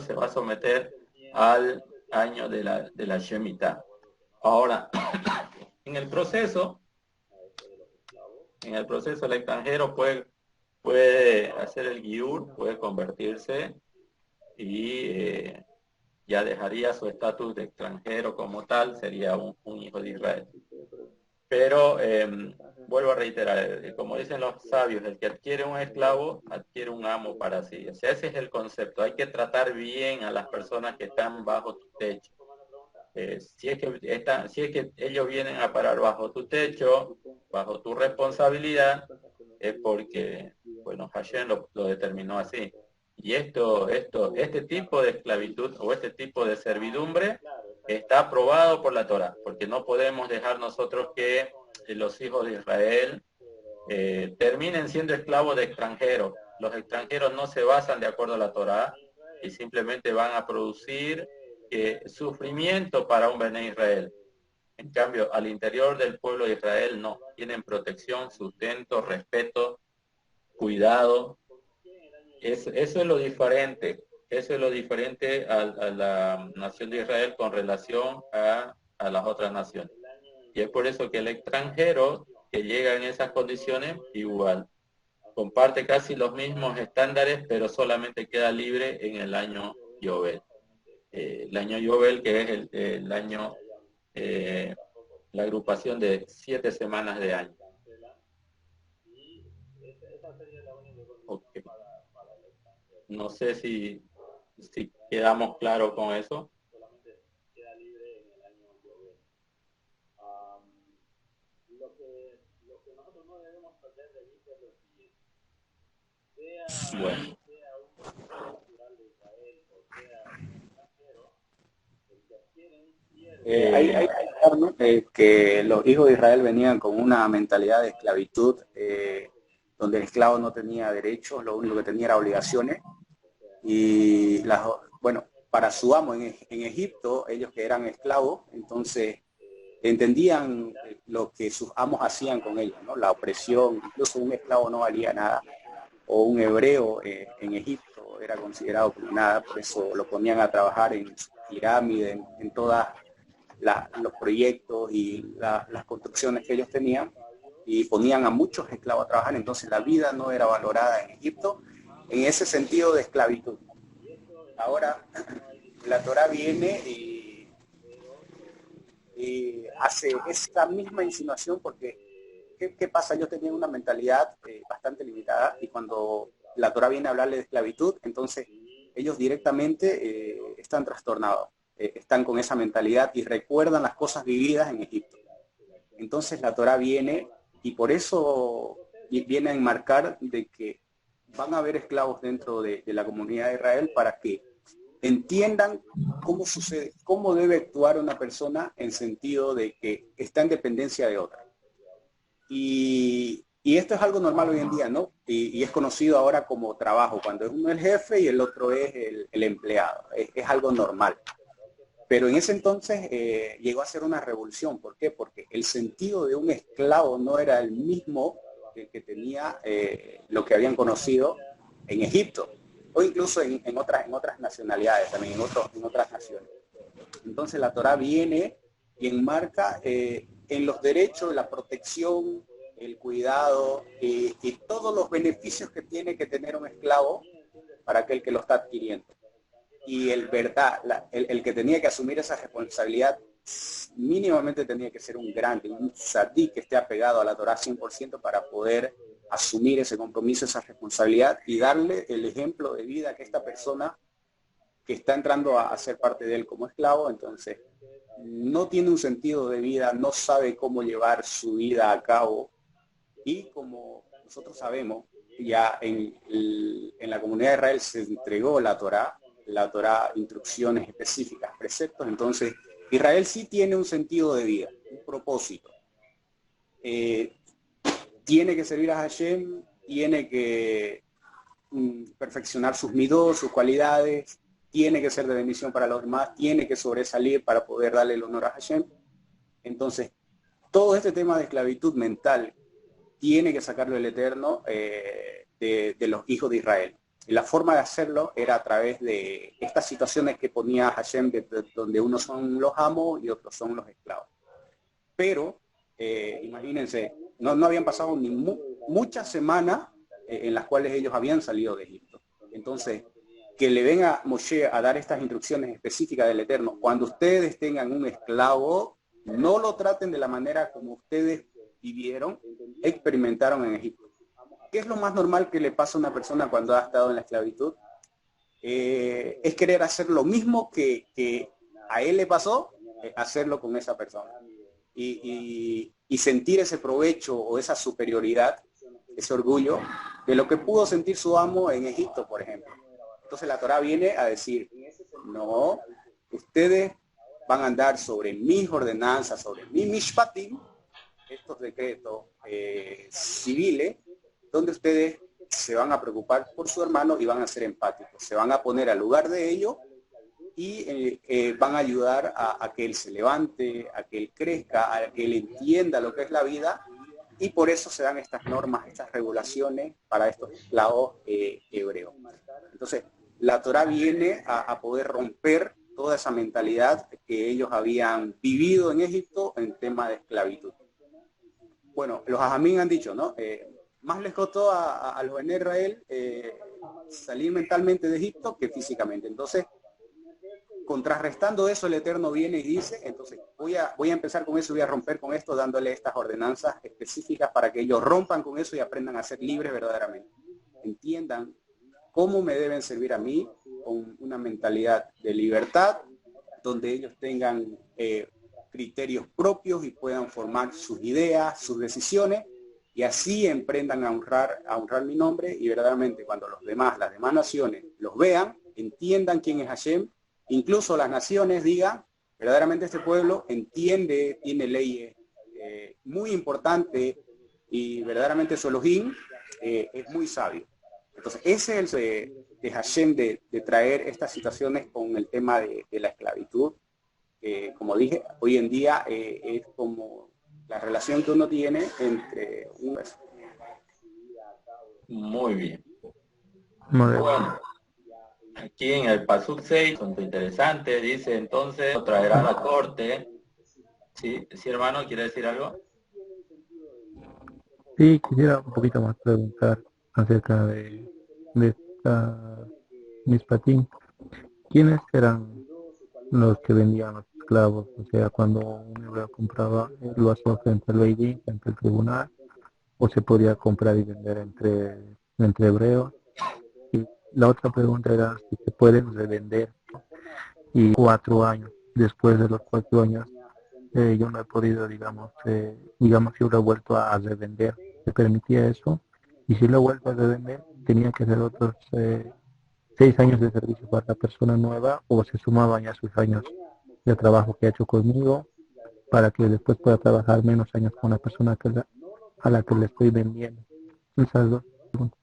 se va a someter al año de la Shemitah. Ahora, en el proceso el extranjero puede hacer el giur, puede convertirse y ya dejaría su estatus de extranjero como tal, sería un hijo de Israel. Pero vuelvo a reiterar, como dicen los sabios, el que adquiere un esclavo adquiere un amo para sí. O sea, ese es el concepto. Hay que tratar bien a las personas que están bajo tu techo. Si es que ellos vienen a parar bajo tu techo, bajo tu responsabilidad, es porque, bueno, Hashem lo determinó así. Y este tipo de esclavitud o este tipo de servidumbre está aprobado por la Torah, porque no podemos dejar nosotros que los hijos de Israel terminen siendo esclavos de extranjeros. Los extranjeros no se basan de acuerdo a la Torah y simplemente van a producir sufrimiento para un Bene Israel. En cambio, al interior del pueblo de Israel no, tienen protección, sustento, respeto, cuidado. Eso es lo diferente. Eso es lo diferente a la nación de Israel con relación a las otras naciones. Y es por eso que el extranjero que llega en esas condiciones, igual, comparte casi los mismos estándares, pero solamente queda libre en el año Yobel. El año Yobel, que es el año, la agrupación de 7 semanas de año. Okay. No sé si quedamos claros con eso. Bueno. Que los hijos de Israel venían con una mentalidad de esclavitud, donde el esclavo no tenía derechos, lo único que tenía era obligaciones. Y bueno, para su amo en Egipto, ellos que eran esclavos, entonces entendían lo que sus amos hacían con ellos, ¿no? La opresión, incluso un esclavo no valía nada, o un hebreo en Egipto era considerado como nada, por eso lo ponían a trabajar en sus pirámide, en todos los proyectos y las construcciones que ellos tenían, y ponían a muchos esclavos a trabajar. Entonces la vida no era valorada en Egipto en ese sentido de esclavitud. Ahora la Torá viene y hace esta misma insinuación, porque ¿qué pasa? Yo tenía una mentalidad bastante limitada, y cuando la Torá viene a hablarle de esclavitud, entonces ellos directamente están trastornados, están con esa mentalidad y recuerdan las cosas vividas en Egipto. Entonces la Torá viene, y por eso viene a enmarcar de que van a haber esclavos dentro de la comunidad de Israel, para que entiendan cómo sucede, cómo debe actuar una persona en sentido de que está en dependencia de otra. Y esto es algo normal hoy en día, ¿no? Y es conocido ahora como trabajo, cuando es uno el jefe y el otro es el empleado. Es algo normal. Pero en ese entonces llegó a ser una revolución. ¿Por qué? Porque el sentido de un esclavo no era el mismo que tenía lo que habían conocido en Egipto, o incluso en otras nacionalidades, también en otras naciones. Entonces la Torá viene y enmarca en los derechos, la protección, el cuidado y todos los beneficios que tiene que tener un esclavo para aquel que lo está adquiriendo. Y el que tenía que asumir esa responsabilidad mínimamente tenía que ser un grande, un tzaddik que esté apegado a la Torá 100% para poder asumir ese compromiso, esa responsabilidad, y darle el ejemplo de vida que esta persona que está entrando a ser parte de él como esclavo, entonces no tiene un sentido de vida, no sabe cómo llevar su vida a cabo. Y como nosotros sabemos, ya en la comunidad de Israel se entregó la Torá, instrucciones específicas, preceptos. Entonces Israel sí tiene un sentido de vida, un propósito. Tiene que servir a Hashem, tiene que perfeccionar sus midos, sus cualidades, tiene que ser de bendición para los demás, tiene que sobresalir para poder darle el honor a Hashem. Entonces, todo este tema de esclavitud mental tiene que sacarlo el Eterno de los hijos de Israel. Y la forma de hacerlo era a través de estas situaciones que ponía Hashem, donde unos son los amos y otros son los esclavos. Pero, imagínense, no habían pasado ni muchas semanas en las cuales ellos habían salido de Egipto. Entonces, que le venga Moshe a dar estas instrucciones específicas del Eterno: cuando ustedes tengan un esclavo, no lo traten de la manera como ustedes vivieron, experimentaron en Egipto. ¿Qué es lo más normal que le pasa a una persona cuando ha estado en la esclavitud? Es querer hacer lo mismo que a él le pasó, hacerlo con esa persona. Y sentir ese provecho o esa superioridad, ese orgullo, de lo que pudo sentir su amo en Egipto, por ejemplo. Entonces la Torá viene a decir: no, ustedes van a andar sobre mis ordenanzas, sobre mi mishpatim, estos decretos civiles, donde ustedes se van a preocupar por su hermano y van a ser empáticos, se van a poner al lugar de ellos y van a ayudar a que él se levante, a que él crezca, a que él entienda lo que es la vida. Y por eso se dan estas normas, estas regulaciones para estos esclavos hebreos. Entonces, la Torá viene a poder romper toda esa mentalidad que ellos habían vivido en Egipto en tema de esclavitud. Bueno, los ajamín han dicho, ¿no? Más les costó a los en Israel salir mentalmente de Egipto que físicamente. Entonces, contrarrestando eso, el Eterno viene y dice: entonces voy a empezar con eso, voy a romper con esto, dándole estas ordenanzas específicas para que ellos rompan con eso y aprendan a ser libres verdaderamente. Entiendan cómo me deben servir a mí, con una mentalidad de libertad, donde ellos tengan criterios propios y puedan formar sus ideas, sus decisiones, y así emprendan a honrar mi nombre, y verdaderamente cuando las demás naciones los vean, entiendan quién es Hashem, incluso las naciones digan: verdaderamente este pueblo entiende, tiene leyes muy importantes, y verdaderamente su Elohim es muy sabio. Entonces ese es el de Hashem, de traer estas situaciones con el tema de la esclavitud. Como dije, hoy en día es como la relación que uno tiene entre un... Muy bien. Muy bien. Bueno, aquí en el Pasuk 6, asunto interesante, dice entonces lo traerá a la corte. Sí, sí, hermano, ¿quiere decir algo? Sí, quisiera un poquito más preguntar acerca de esta Mispatín. ¿Quiénes eran los que vendían los esclavos? O sea, cuando un hebreo compraba, lo hacía frente al Beidín, frente al tribunal, o se podía comprar y vender entre hebreos. Y la otra pregunta era si se pueden revender. Y 4 años, después de los 4 años, yo no he podido, digamos, si lo he vuelto a revender. ¿Se permitía eso? Y si lo he vuelto a revender, tenía que hacer otros 6 años de servicio para la persona nueva o se sumaban ya sus años de trabajo que ha hecho conmigo para que después pueda trabajar menos años con la persona a la que le estoy vendiendo. Esas dos preguntas.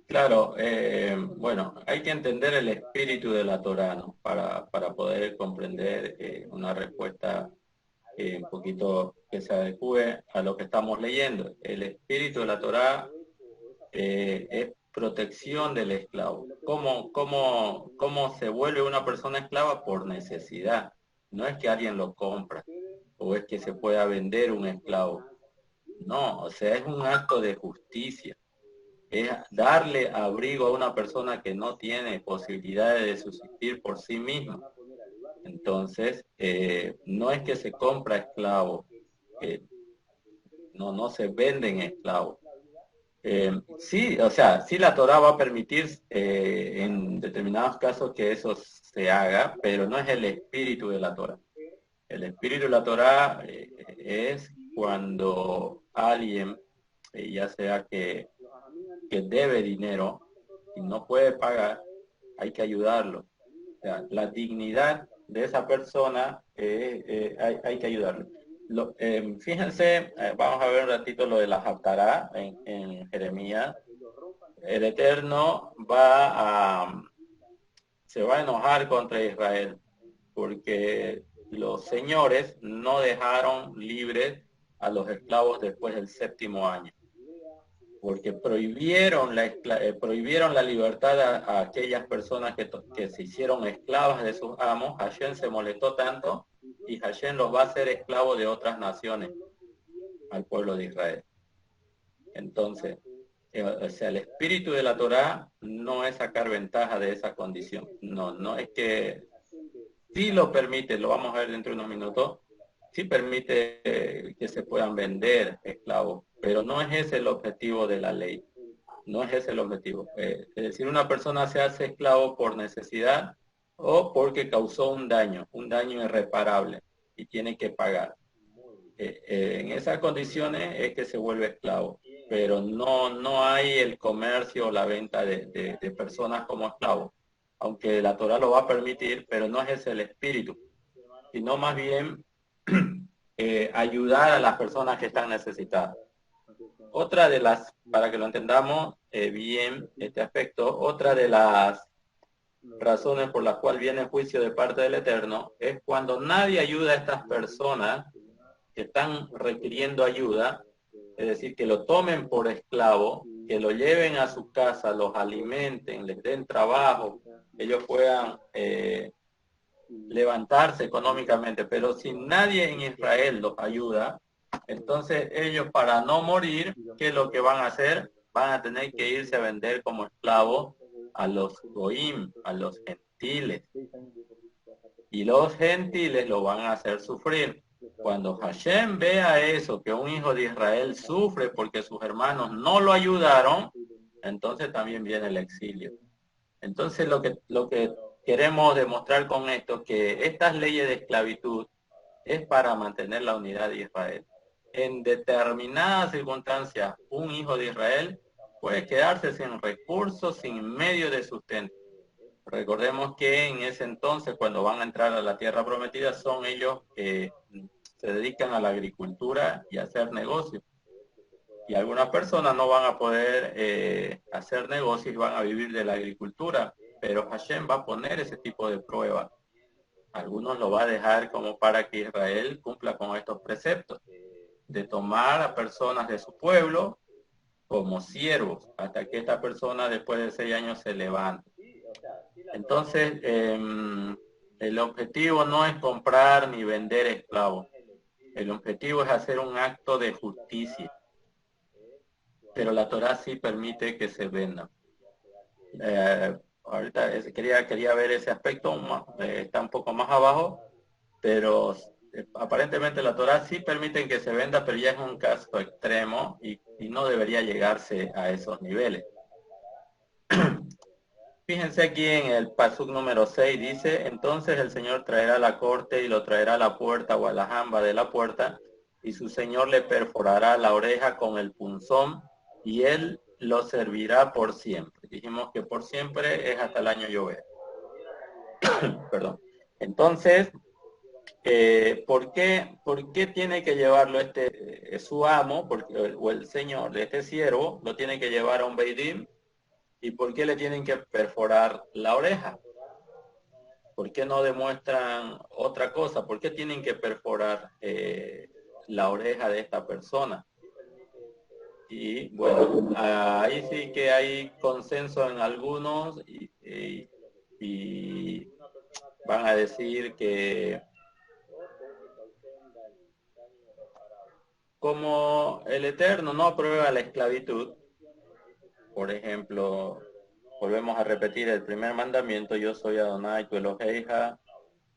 Claro, bueno, hay que entender el espíritu de la Torá, ¿no? Para poder comprender una respuesta un poquito que se adecue a lo que estamos leyendo. El espíritu de la Torá es protección del esclavo. ¿Cómo se vuelve una persona esclava? Por necesidad. No es que alguien lo compra o es que se pueda vender un esclavo. No, o sea, es un acto de justicia. Es darle abrigo a una persona que no tiene posibilidades de subsistir por sí misma. Entonces, no es que se compra esclavo, no se venden esclavos. Sí, o sea, sí la Torah va a permitir en determinados casos que eso se haga, pero no es el espíritu de la Torah. El espíritu de la Torah es cuando alguien, ya sea que debe dinero y no puede pagar, hay que ayudarlo. O sea, la dignidad de esa persona hay que ayudarlo. Fíjense, vamos a ver un ratito lo de la Haftará en Jeremías. El Eterno se va a enojar contra Israel porque los señores no dejaron libres a los esclavos después del 7º año, porque prohibieron la libertad a aquellas personas que se hicieron esclavas de sus amos. Hashem se molestó tanto y Hashem los va a hacer esclavos de otras naciones al pueblo de Israel. Entonces, o sea, el espíritu de la Torá no es sacar ventaja de esa condición. No es que sí lo permite, lo vamos a ver dentro de unos minutos, sí permite que se puedan vender esclavos, pero no es ese el objetivo de la ley. No es ese el objetivo. Es decir, una persona se hace esclavo por necesidad o porque causó un daño irreparable y tiene que pagar. En esas condiciones es que se vuelve esclavo, pero no hay el comercio o la venta de personas como esclavos, aunque la Torah lo va a permitir, pero no es ese el espíritu, sino más bien ayudar a las personas que están necesitadas. Otra de las, para que lo entendamos bien este aspecto, otra de las razones por las cuales viene el juicio de parte del Eterno es cuando nadie ayuda a estas personas que están requiriendo ayuda, es decir, que lo tomen por esclavo, que lo lleven a su casa, los alimenten, les den trabajo, ellos puedan levantarse económicamente, pero si nadie en Israel los ayuda, entonces ellos para no morir, ¿qué es lo que van a hacer? Van a tener que irse a vender como esclavos a los goim, a los gentiles. Y los gentiles lo van a hacer sufrir. Cuando Hashem vea eso, que un hijo de Israel sufre porque sus hermanos no lo ayudaron, entonces también viene el exilio. Entonces lo que queremos demostrar con esto, que estas leyes de esclavitud es para mantener la unidad de Israel. En determinadas circunstancias, un hijo de Israel puede quedarse sin recursos, sin medio de sustento. Recordemos que en ese entonces, cuando van a entrar a la tierra prometida, son ellos que se dedican a la agricultura y a hacer negocios. Y algunas personas no van a poder hacer negocios y van a vivir de la agricultura, pero Hashem va a poner ese tipo de pruebas. Algunos lo va a dejar como para que Israel cumpla con estos preceptos, de tomar a personas de su pueblo como siervos, hasta que esta persona después de 6 años se levante. Entonces, el objetivo no es comprar ni vender esclavos. El objetivo es hacer un acto de justicia. Pero la Torá sí permite que se vendan. Ahorita quería ver ese aspecto, está un poco más abajo, pero aparentemente la Torá sí permite que se venda, pero ya es un caso extremo y no debería llegarse a esos niveles. Fíjense aquí en el pasuk número 6, dice, entonces el Señor traerá la corte y lo traerá a la puerta o a la jamba de la puerta, y su Señor le perforará la oreja con el punzón, y él lo servirá por siempre. Dijimos que por siempre es hasta el año llover. Perdón. Entonces, ¿por qué tiene que llevarlo su amo, o el señor de este siervo, lo tiene que llevar a un Beidim? ¿Y por qué le tienen que perforar la oreja? ¿Por qué no demuestran otra cosa? ¿Por qué tienen que perforar la oreja de esta persona? Y bueno, ahí sí que hay consenso en algunos y van a decir que como el Eterno no aprueba la esclavitud, por ejemplo, volvemos a repetir el primer mandamiento, yo soy Adonai tu Eloheija,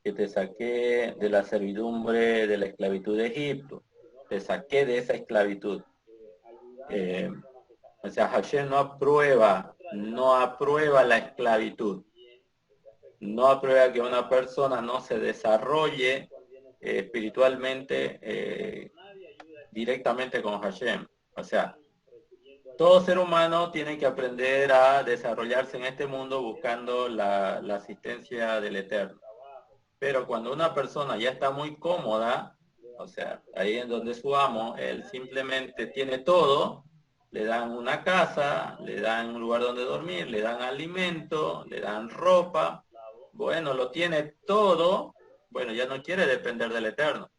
que te saqué de la servidumbre, de la esclavitud de Egipto, te saqué de esa esclavitud. O sea, Hashem no aprueba la esclavitud, no aprueba que una persona no se desarrolle espiritualmente directamente con Hashem. O sea, todo ser humano tiene que aprender a desarrollarse en este mundo buscando la asistencia del Eterno. Pero cuando una persona ya está muy cómoda, o sea, ahí en donde su amo, él simplemente tiene todo, le dan una casa, le dan un lugar donde dormir, le dan alimento, le dan ropa, bueno, lo tiene todo, bueno, ya no quiere depender del Eterno.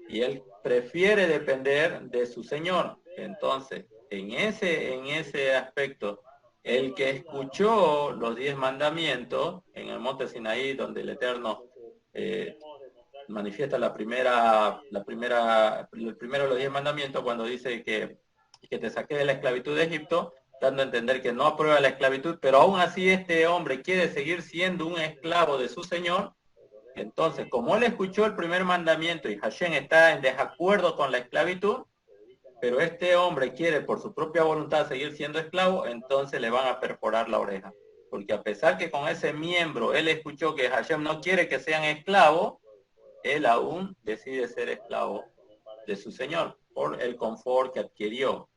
Y él prefiere depender de su Señor. Entonces, en ese aspecto, el que escuchó los 10 mandamientos en el monte Sinaí, donde el Eterno manifiesta el primero de los 10 mandamientos, cuando dice que te saqué de la esclavitud de Egipto, dando a entender que no aprueba la esclavitud, pero aún así este hombre quiere seguir siendo un esclavo de su Señor. Entonces, como él escuchó el primer mandamiento y Hashem está en desacuerdo con la esclavitud, pero este hombre quiere por su propia voluntad seguir siendo esclavo, entonces le van a perforar la oreja. Porque a pesar que con ese miembro él escuchó que Hashem no quiere que sean esclavos, él aún decide ser esclavo de su Señor por el confort que adquirió.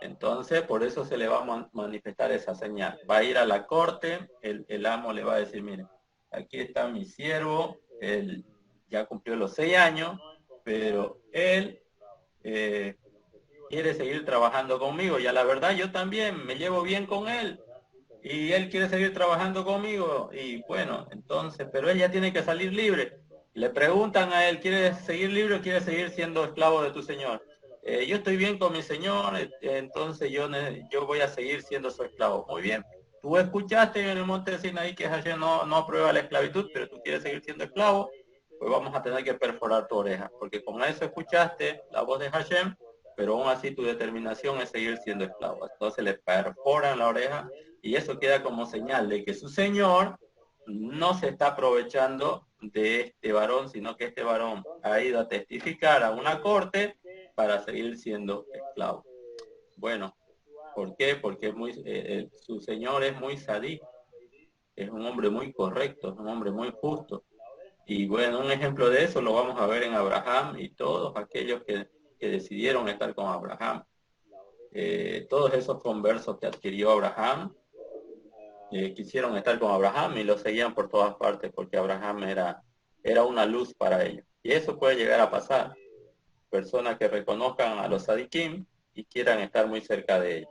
Entonces, por eso se le va a manifestar esa señal. Va a ir a la corte, el amo le va a decir, mire, aquí está mi siervo, él ya cumplió los 6 años, pero él quiere seguir trabajando conmigo. Y a la verdad yo también me llevo bien con él. Y él quiere seguir trabajando conmigo. Y bueno, entonces, pero él ya tiene que salir libre. Le preguntan a él, ¿quiere seguir libre o quiere seguir siendo esclavo de tu señor? Yo estoy bien con mi señor, entonces yo voy a seguir siendo su esclavo. Muy bien. Tú escuchaste en el monte de Sinaí que Hashem no aprueba la esclavitud, pero tú quieres seguir siendo esclavo, pues vamos a tener que perforar tu oreja, porque con eso escuchaste la voz de Hashem, pero aún así tu determinación es seguir siendo esclavo. Entonces le perforan la oreja y eso queda como señal de que su señor no se está aprovechando de este varón, sino que este varón ha ido a testificar a una corte para seguir siendo esclavo. Bueno, ¿por qué? Porque su señor es muy sadí, es un hombre muy correcto, es un hombre muy justo. Y bueno, un ejemplo de eso lo vamos a ver en Abraham y todos aquellos que decidieron estar con Abraham. Todos esos conversos que adquirió Abraham, quisieron estar con Abraham y lo seguían por todas partes porque Abraham era una luz para ellos. Y eso puede llegar a pasar. Personas que reconozcan a los sadikim y quieran estar muy cerca de ellos.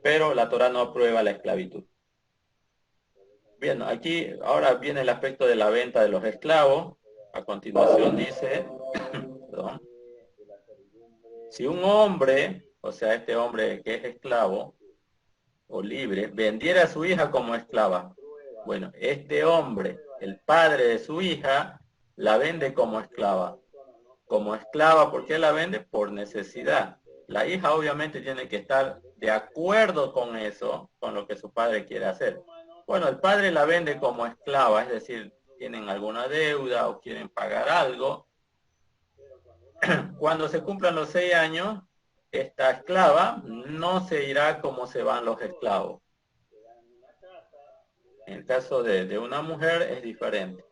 Pero la Torah no aprueba la esclavitud. Bien, aquí ahora viene el aspecto de la venta de los esclavos. A continuación dice, perdón, si un hombre, o sea, este hombre que es esclavo o libre, vendiera a su hija como esclava, Bueno, este hombre, el padre de su hija, la vende como esclava. Como esclava, ¿por qué la vende? Por necesidad. La hija obviamente tiene que estar de acuerdo con eso, con lo que su padre quiere hacer. Bueno, el padre la vende como esclava, es decir, tienen alguna deuda o quieren pagar algo. Cuando se cumplan los 6 años, esta esclava no se irá como se van los esclavos. En el caso de una mujer es diferente.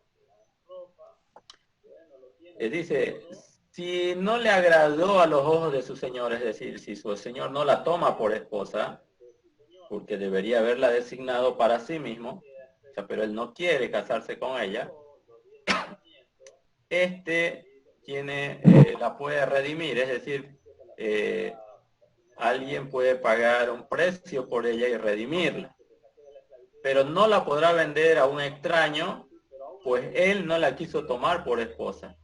Dice, si no le agradó a los ojos de su señor, es decir, si su señor no la toma por esposa, porque debería haberla designado para sí mismo, o sea, pero él no quiere casarse con ella, la puede redimir, es decir, alguien puede pagar un precio por ella y redimirla, pero no la podrá vender a un extraño, pues él no la quiso tomar por esposa.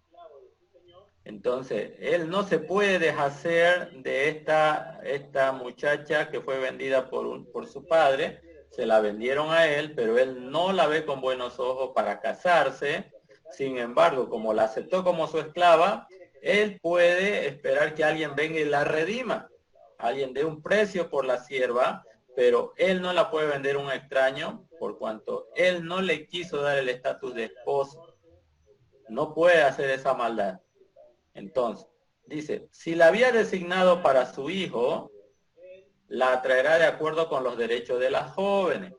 Entonces, él no se puede deshacer de esta muchacha que fue vendida por su padre, se la vendieron a él, pero él no la ve con buenos ojos para casarse. Sin embargo, como la aceptó como su esclava, él puede esperar que alguien venga y la redima, alguien dé un precio por la sierva, pero él no la puede vender a un extraño, por cuanto él no le quiso dar el estatus de esposo. No puede hacer esa maldad. Entonces, dice, si la había designado para su hijo, la traerá de acuerdo con los derechos de las jóvenes.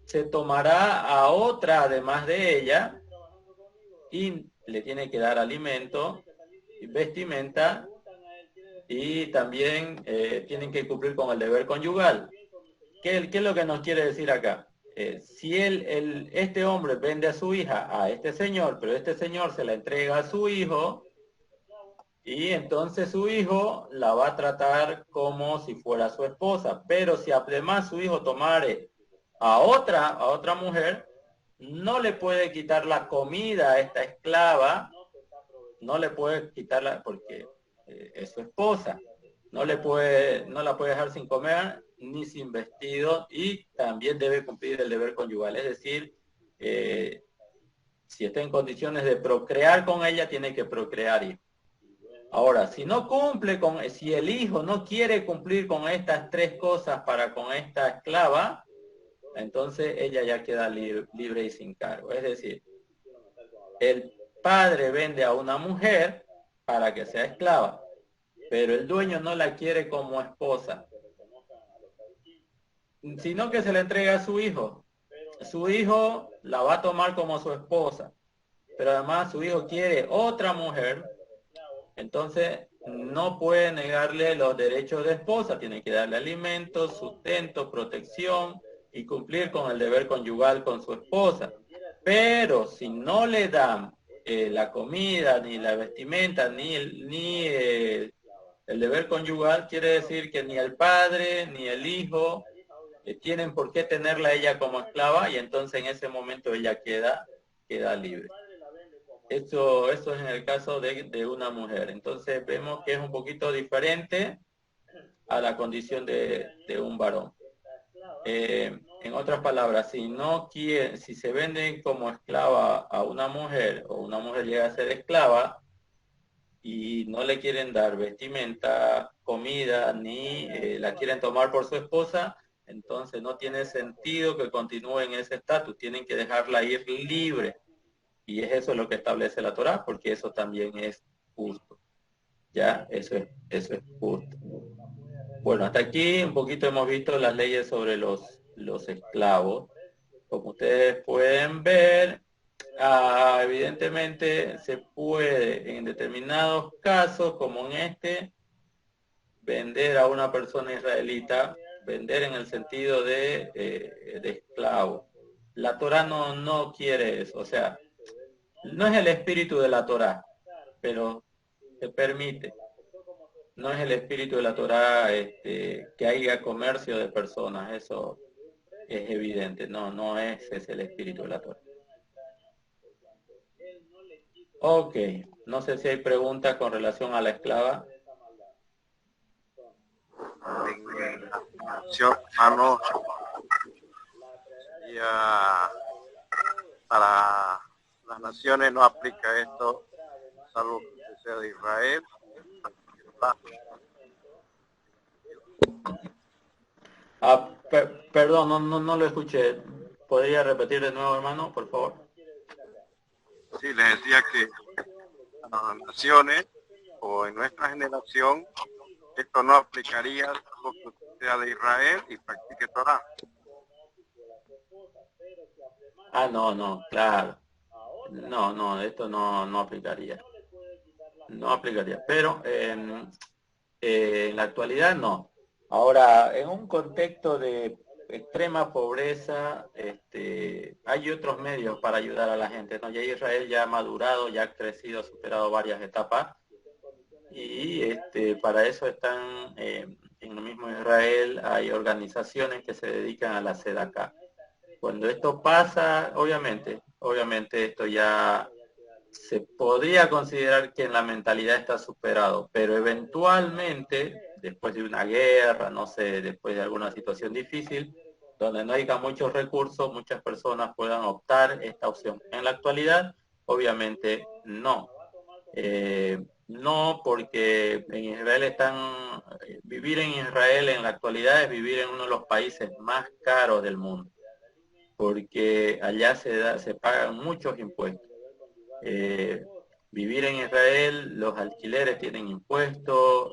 Se tomará a otra además de ella y le tiene que dar alimento, vestimenta y también tienen que cumplir con el deber conyugal. ¿Qué es lo que nos quiere decir acá? Si este hombre vende a su hija a este señor, pero este señor se la entrega a su hijo, y entonces su hijo la va a tratar como si fuera su esposa. Pero si además su hijo tomare a otra mujer, no le puede quitar la comida a esta esclava, no le puede quitarla porque es su esposa. No la puede dejar sin comer ni sin vestido, y también debe cumplir el deber conyugal. Es decir, si está en condiciones de procrear con ella, tiene que procrear hijos. Ahora, si el hijo no quiere cumplir con estas 3 cosas para con esta esclava, entonces ella ya queda libre y sin cargo. Es decir, el padre vende a una mujer para que sea esclava, pero el dueño no la quiere como esposa, sino que se la entrega a su hijo. Su hijo la va a tomar como su esposa, pero además su hijo quiere otra mujer. Entonces, no puede negarle los derechos de esposa, tiene que darle alimento, sustento, protección y cumplir con el deber conyugal con su esposa. Pero si no le dan la comida, ni la vestimenta, ni el deber conyugal, quiere decir que ni el padre ni el hijo tienen por qué tenerla ella como esclava, y entonces en ese momento ella queda libre. Eso es en el caso de una mujer. Entonces vemos que es un poquito diferente a la condición de un varón. En otras palabras, si se venden como esclava a una mujer, o una mujer llega a ser esclava y no le quieren dar vestimenta, comida, ni la quieren tomar por su esposa, entonces no tiene sentido que continúe en ese estatus, tienen que dejarla ir libre. Y es eso lo que establece la Torá, porque eso también es justo. Ya, eso es justo. Bueno, hasta aquí un poquito hemos visto las leyes sobre los esclavos. Como ustedes pueden ver, evidentemente se puede en determinados casos, como en este, vender a una persona israelita, vender en el sentido de esclavo. La Torá no quiere eso, o sea, no es el espíritu de la Torá, pero se permite. No es el espíritu de la Torá que haya comercio de personas, eso es evidente. No es el espíritu de la Torá. Ok, no sé si hay preguntas con relación a la esclava. Hermano, y sea, para las naciones no aplica esto, salvo que sea de Israel. Perdón, no lo escuché. ¿Podría repetir de nuevo, hermano, por favor? Sí, les decía que a las naciones o en nuestra generación esto no aplicaría salvo que sea de Israel y practique Torah. No, claro. No, esto no aplicaría. No aplicaría, pero en la actualidad no. Ahora, en un contexto de extrema pobreza, hay otros medios para ayudar a la gente, ¿no? Ya Israel ya ha madurado, ya ha crecido, ha superado varias etapas, y para eso están, en el mismo Israel hay organizaciones que se dedican a la tzedakah. Cuando esto pasa, obviamente esto ya se podría considerar que en la mentalidad está superado, pero eventualmente, después de una guerra, no sé, después de alguna situación difícil, donde no haya muchos recursos, muchas personas puedan optar esta opción. En la actualidad, obviamente no. No, porque en Israel vivir en Israel en la actualidad es vivir en uno de los países más caros del mundo, porque allá se pagan muchos impuestos. Vivir en Israel, los alquileres tienen impuestos,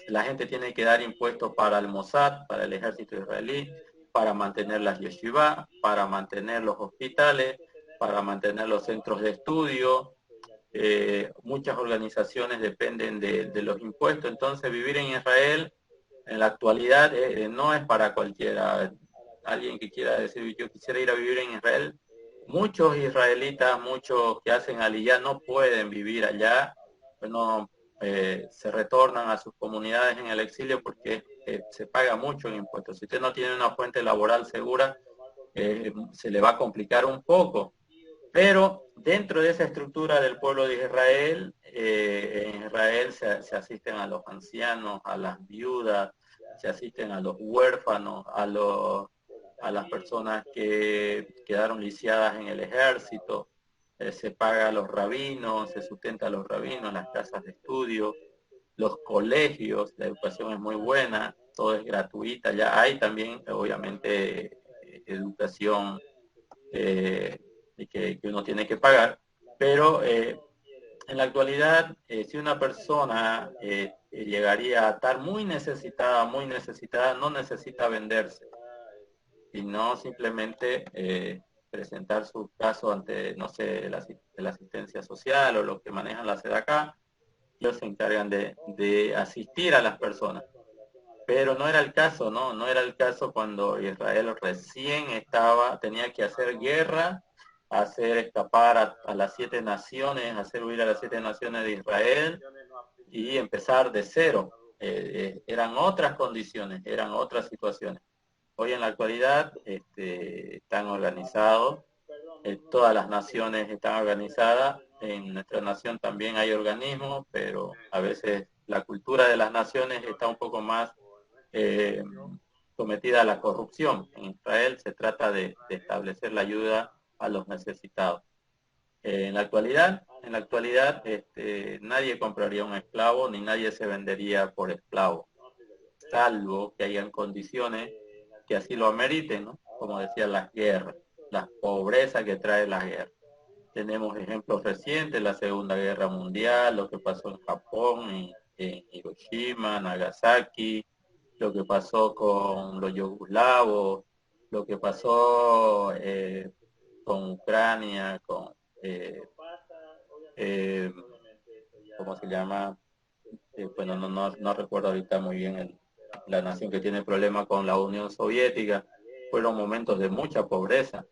la gente tiene que dar impuestos para el Mossad, para el ejército israelí, para mantener las yeshivá, para mantener los hospitales, para mantener los centros de estudio. Muchas organizaciones dependen de los impuestos, entonces vivir en Israel en la actualidad no es para cualquiera. Alguien que quiera decir, yo quisiera ir a vivir en Israel, muchos israelitas, muchos que hacen aliyá no pueden vivir allá, no, se retornan a sus comunidades en el exilio porque se paga mucho en impuestos. Si usted no tiene una fuente laboral segura, se le va a complicar un poco. Pero dentro de esa estructura del pueblo de Israel, en Israel se asisten a los ancianos, a las viudas, se asisten a los huérfanos, a las personas que quedaron lisiadas en el ejército, se paga a los rabinos, se sustenta a los rabinos, las casas de estudio, los colegios, la educación es muy buena, todo es gratuita, ya hay también obviamente educación que uno tiene que pagar, pero en la actualidad, si una persona llegaría a estar muy necesitada, no necesita venderse, sino simplemente presentar su caso ante, no sé, la asistencia social o los que manejan la tzedakah. Ellos se encargan de asistir a las personas. Pero no era el caso, ¿no? No era el caso cuando Israel recién tenía que hacer guerra, hacer escapar a las 7 naciones, hacer huir a las 7 naciones de Israel y empezar de cero. Eran otras condiciones, eran otras situaciones. Hoy en la actualidad están organizados, todas las naciones están organizadas, en nuestra nación también hay organismos, pero a veces la cultura de las naciones está un poco más sometida a la corrupción. En Israel se trata de establecer la ayuda a los necesitados. En la actualidad, nadie compraría un esclavo ni nadie se vendería por esclavo, salvo que hayan condiciones que así lo ameriten, ¿no? Como decía, las guerras, la pobreza que trae la guerra. Tenemos ejemplos recientes, la Segunda Guerra Mundial, lo que pasó en Japón, en Hiroshima, Nagasaki, lo que pasó con los yugoslavos, lo que pasó con Ucrania, con, ¿cómo se llama? Bueno, no recuerdo ahorita muy bien la nación que tiene problemas con la Unión Soviética. Fueron momentos de mucha pobreza.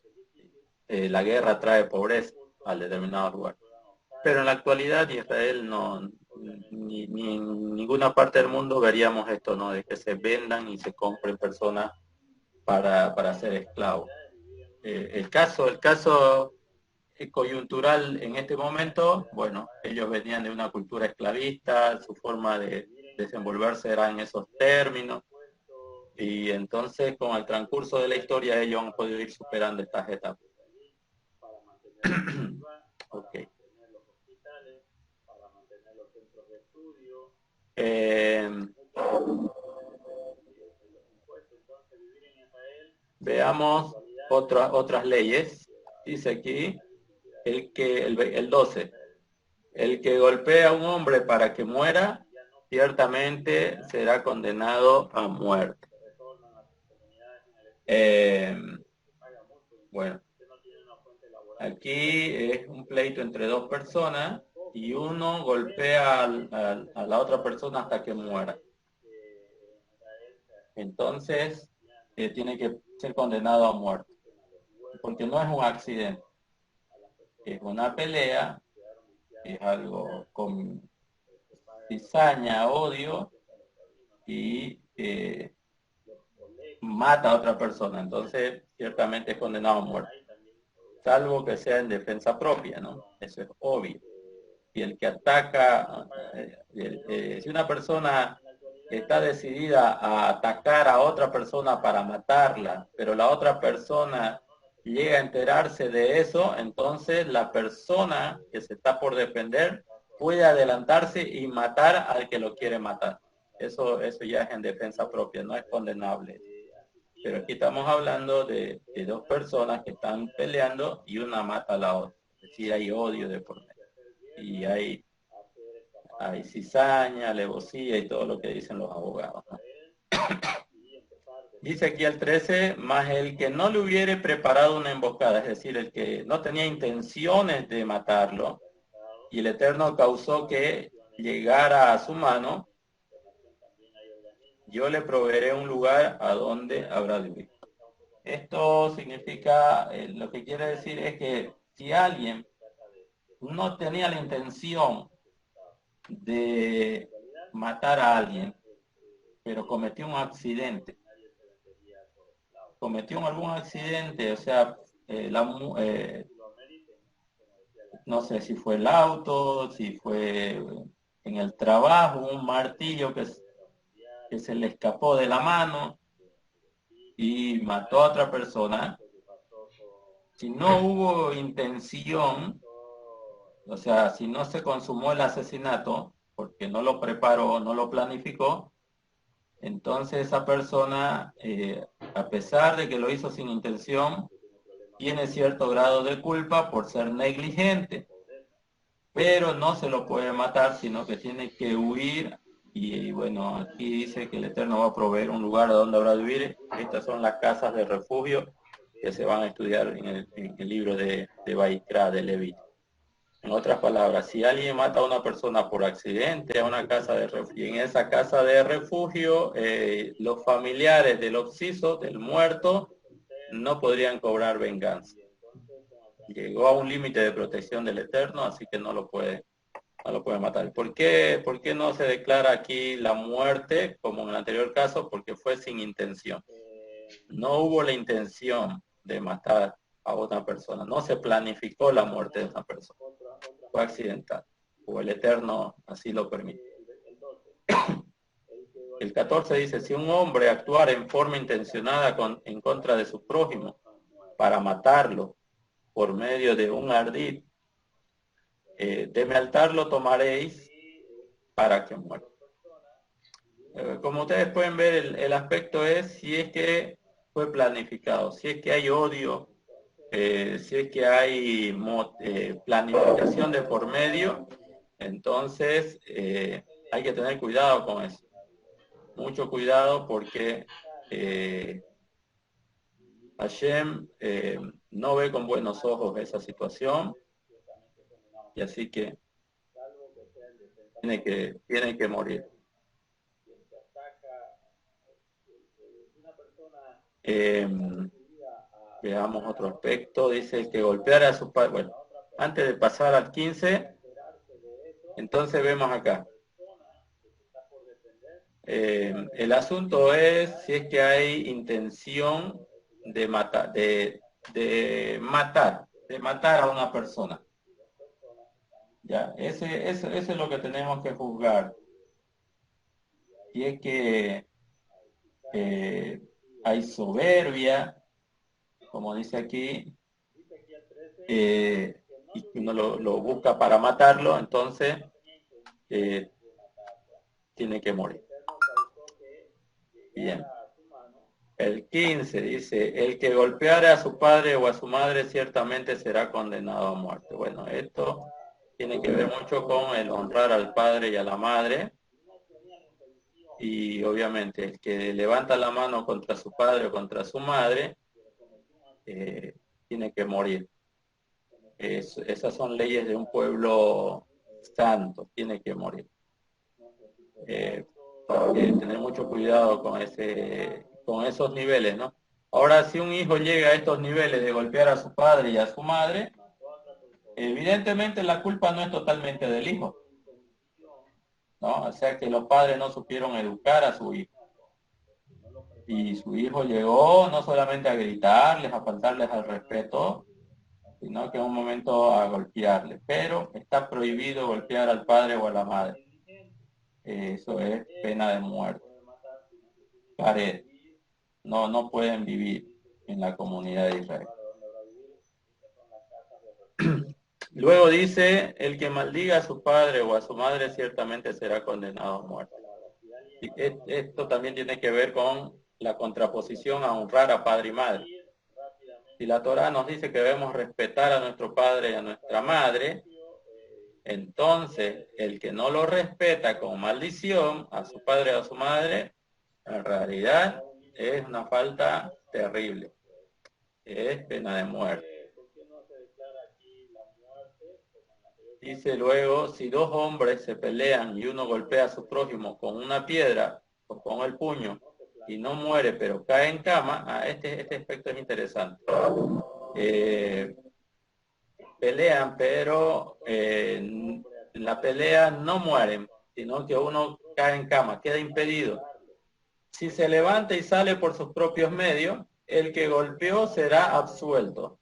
La guerra trae pobreza al determinado lugar. Pero en la actualidad Israel ni en ninguna parte del mundo veríamos esto, ¿no? De que se vendan y se compren personas para ser esclavos. El caso coyuntural en este momento, bueno, ellos venían de una cultura esclavista, su forma de desenvolverse era en esos términos, Y entonces con el transcurso de la historia ellos han podido ir superando estas etapas. Ok. Veamos otras leyes. Dice aquí el 12. El que golpea a un hombre para que muera, ciertamente será condenado a muerte. Bueno, aquí es un pleito entre dos personas y uno golpea a la otra persona hasta que muera. Entonces, tiene que ser condenado a muerte, porque no es un accidente, es una pelea, es algo con cizaña, odio, y mata a otra persona, entonces ciertamente es condenado a muerte, salvo que sea en defensa propia, ¿no? Eso es obvio. Y el que ataca, si una persona está decidida a atacar a otra persona para matarla, pero la otra persona llega a enterarse de eso, entonces la persona que se está por defender puede adelantarse y matar al que lo quiere matar. Eso ya es en defensa propia, no es condenable. Pero aquí estamos hablando de dos personas que están peleando y una mata a la otra. Es decir, hay odio de por medio. Y hay cizaña, alevosía y todo lo que dicen los abogados, ¿no? Dice aquí el 13, más el que no le hubiere preparado una emboscada, es decir, el que no tenía intenciones de matarlo, y el Eterno causó que llegara a su mano, yo le proveeré un lugar a donde habrá de huir. Esto significa, lo que quiere decir es que si alguien no tenía la intención de matar a alguien, pero cometió un accidente, algún accidente, o sea, no sé si fue el auto, si fue en el trabajo, un martillo que se le escapó de la mano y mató a otra persona. Si no hubo intención, o sea, si no se consumó el asesinato, porque no lo preparó, no lo planificó, entonces esa persona, a pesar de que lo hizo sin intención, tiene cierto grado de culpa por ser negligente, pero no se lo puede matar, sino que tiene que huir. Y bueno, aquí dice que el Eterno va a proveer un lugar a donde habrá de vivir. Estas son las casas de refugio que se van a estudiar en el libro de Vaikra, de Levítico. En otras palabras, si alguien mata a una persona por accidente a una casa de refugio, y en esa casa de refugio los familiares del occiso, del muerto, no podrían cobrar venganza. Llegó a un límite de protección del Eterno, así que no lo puede matar. ¿Por qué no se declara aquí la muerte como en el anterior caso? Porque fue sin intención. No hubo la intención de matar a otra persona. No se planificó la muerte de esa persona. Fue accidental. O el Eterno así lo permite. El 14 dice, si un hombre actuara en forma intencionada en contra de su prójimo para matarlo por medio de un ardid, de mi altar lo tomaréis para que muera. Como ustedes pueden ver, el aspecto es si es que fue planificado, si es que hay odio, si es que hay planificación de por medio, entonces hay que tener cuidado con eso. Mucho cuidado porque Hashem no ve con buenos ojos esa situación, y así que tiene que morir. Veamos otro aspecto. Dice el que golpeara a su padre. Bueno, antes de pasar al 15, entonces vemos acá. El asunto es si es que hay intención de matar, de matar a una persona. Ya, eso es lo que tenemos que juzgar. Y es que hay soberbia, como dice aquí, y uno lo busca para matarlo, entonces tiene que morir. Bien. El 15 dice, el que golpeare a su padre o a su madre ciertamente será condenado a muerte. Bueno, esto tiene que ver mucho con el honrar al padre y a la madre. Y obviamente el que levanta la mano contra su padre o contra su madre, tiene que morir. Esas son leyes de un pueblo santo, tiene que morir. Hay que tener mucho cuidado con esos niveles, ¿no? Ahora, si un hijo llega a estos niveles de golpear a su padre y a su madre, evidentemente la culpa no es totalmente del hijo, ¿no? O sea que los padres no supieron educar a su hijo. Y su hijo llegó no solamente a gritarles, a faltarles al respeto, sino que en un momento a golpearles. Pero está prohibido golpear al padre o a la madre. Eso es pena de muerte. Pared. No pueden vivir en la comunidad de Israel. Luego dice, el que maldiga a su padre o a su madre ciertamente será condenado a muerte. Y esto también tiene que ver con la contraposición a honrar a padre y madre. Si la Torá nos dice que debemos respetar a nuestro padre y a nuestra madre, entonces el que no lo respeta con maldición a su padre o a su madre, en realidad es una falta terrible. Es pena de muerte. Dice luego, si dos hombres se pelean y uno golpea a su prójimo con una piedra o con el puño y no muere pero cae en cama, este aspecto es interesante. Pelean, pero en la pelea no mueren, sino que uno cae en cama, queda impedido. Si se levanta y sale por sus propios medios, el que golpeó será absuelto.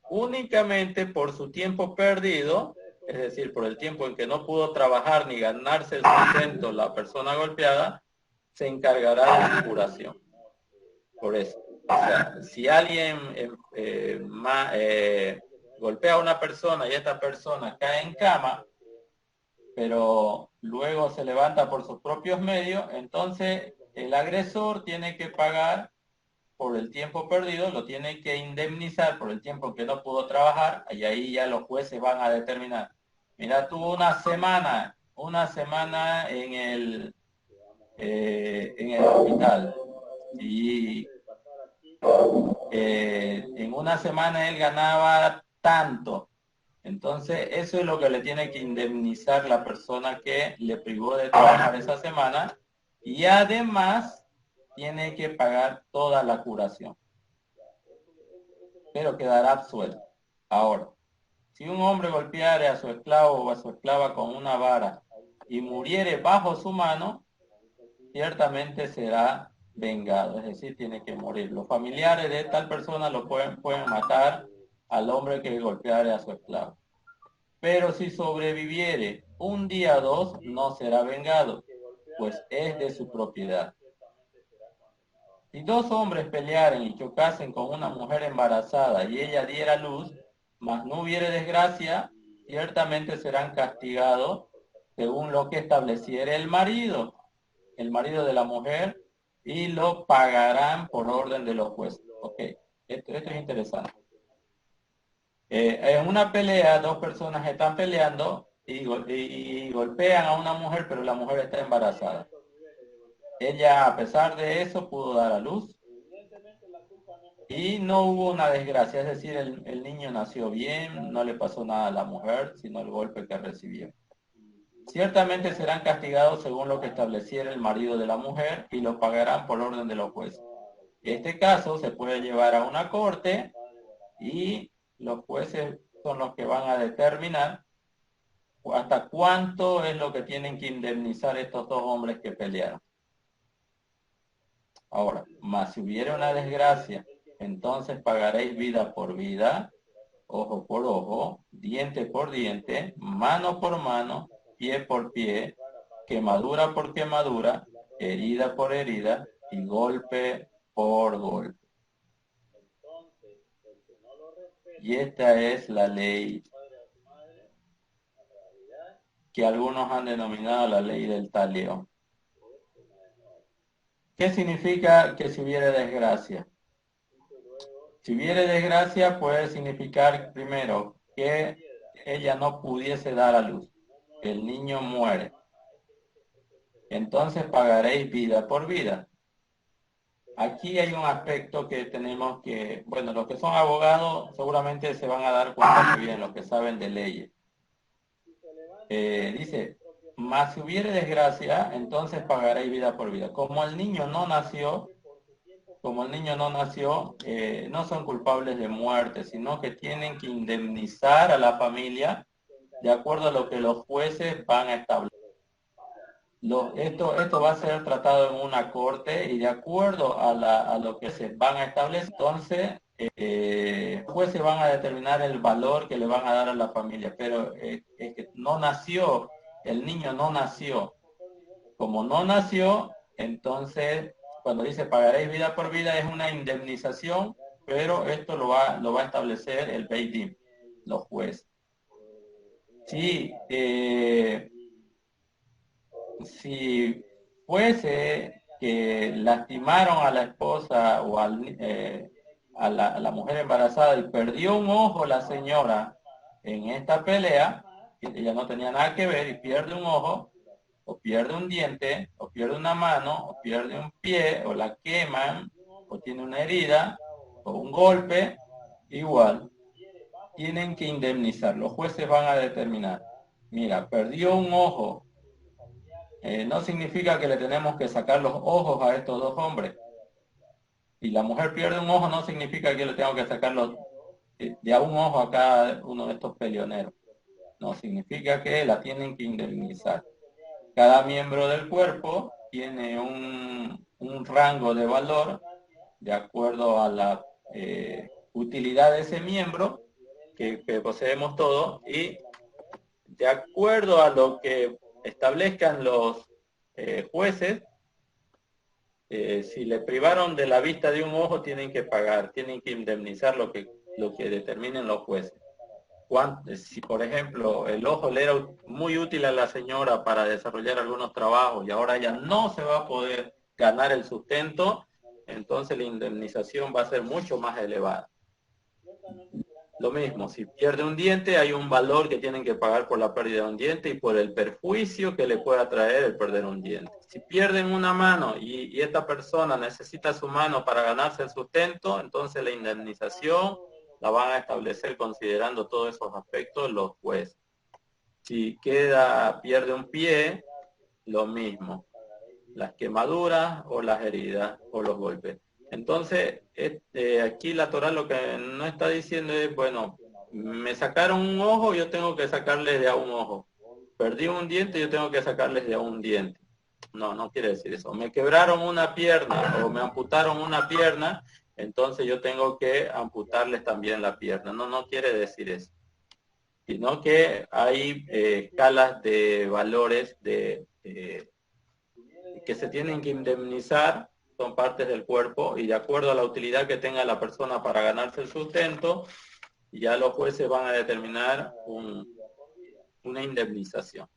Únicamente por su tiempo perdido, es decir, por el tiempo en que no pudo trabajar ni ganarse el sustento la persona golpeada, se encargará de su curación. Por eso, o sea, si alguien golpea a una persona y esta persona cae en cama, pero luego se levanta por sus propios medios, entonces el agresor tiene que pagar por el tiempo perdido, lo tiene que indemnizar por el tiempo que no pudo trabajar, y ahí ya los jueces van a determinar. Mira, tuvo una semana en el hospital, y en una semana él ganaba tanto. Entonces, eso es lo que le tiene que indemnizar la persona que le privó de trabajar esa semana, y además tiene que pagar toda la curación. Pero quedará absuelto. Ahora, si un hombre golpeare a su esclavo o a su esclava con una vara y muriere bajo su mano, ciertamente será vengado, es decir, tiene que morir. Los familiares de tal persona lo pueden matar al hombre que golpeare a su esclavo. Pero si sobreviviere un día o dos, no será vengado, pues es de su propiedad. Si dos hombres pelearen y chocasen con una mujer embarazada y ella diera luz, mas no hubiere desgracia, ciertamente serán castigados según lo que estableciere el marido de la mujer, y lo pagarán por orden de los jueces. Ok, esto es interesante. En una pelea, dos personas están peleando y golpean a una mujer, pero la mujer está embarazada. Ella, a pesar de eso, pudo dar a luz y no hubo una desgracia, es decir, el niño nació bien, no le pasó nada a la mujer, sino el golpe que recibió. Ciertamente serán castigados según lo que estableciera el marido de la mujer, y lo pagarán por orden de los jueces. Este caso se puede llevar a una corte y los jueces son los que van a determinar hasta cuánto es lo que tienen que indemnizar estos dos hombres que pelearon. Ahora, más si hubiera una desgracia, entonces pagaréis vida por vida, ojo por ojo, diente por diente, mano por mano, pie por pie, quemadura por quemadura, herida por herida, y golpe por golpe. Y esta es la ley que algunos han denominado la ley del talión. ¿Qué significa que si hubiere desgracia? Si hubiere desgracia puede significar primero que ella no pudiese dar a luz, que el niño muere. Entonces pagaréis vida por vida. Aquí hay un aspecto que tenemos que, bueno, los que son abogados seguramente se van a dar cuenta muy bien, los que saben de leyes. Dice, mas si hubiere desgracia, entonces pagaréis vida por vida. Como el niño no nació, no son culpables de muerte, sino que tienen que indemnizar a la familia de acuerdo a lo que los jueces van a establecer. Esto va a ser tratado en una corte y de acuerdo a lo que se van a establecer, entonces los jueces van a determinar el valor que le van a dar a la familia, pero es que no nació, el niño no nació. Como no nació, entonces cuando dice pagaréis vida por vida es una indemnización, pero esto lo va a establecer el Beit Din, los jueces. Sí, si fuese que lastimaron a la esposa o a la mujer embarazada y perdió un ojo la señora en esta pelea, que ella no tenía nada que ver y pierde un ojo, o pierde un diente, o pierde una mano, o pierde un pie, o la queman, o tiene una herida, o un golpe, igual, tienen que indemnizar. Los jueces van a determinar, mira, perdió un ojo, no significa que le tenemos que sacar los ojos a estos dos hombres. Si la mujer pierde un ojo, no significa que le tengo que sacar de a un ojo a cada uno de estos peleoneros. No, significa que la tienen que indemnizar. Cada miembro del cuerpo tiene un rango de valor de acuerdo a la utilidad de ese miembro que poseemos todos y de acuerdo a lo que establezcan los jueces, si le privaron de la vista de un ojo, tienen que pagar, tienen que indemnizar lo que determinen los jueces. Si, por ejemplo, el ojo le era muy útil a la señora para desarrollar algunos trabajos y ahora ya no se va a poder ganar el sustento, entonces la indemnización va a ser mucho más elevada. Lo mismo, si pierde un diente, hay un valor que tienen que pagar por la pérdida de un diente y por el perjuicio que le pueda traer el perder un diente. Si pierden una mano y esta persona necesita su mano para ganarse el sustento, entonces la indemnización la van a establecer considerando todos esos aspectos los jueces. Si pierde un pie, lo mismo. Las quemaduras o las heridas o los golpes. Entonces, aquí la Torah lo que no está diciendo es, bueno, me sacaron un ojo, yo tengo que sacarles de a un ojo. Perdí un diente, yo tengo que sacarles de a un diente. No, no quiere decir eso. Me quebraron una pierna o me amputaron una pierna, entonces yo tengo que amputarles también la pierna. No, no quiere decir eso. Sino que hay escalas de valores que se tienen que indemnizar, son partes del cuerpo, y de acuerdo a la utilidad que tenga la persona para ganarse el sustento, ya los jueces van a determinar una indemnización.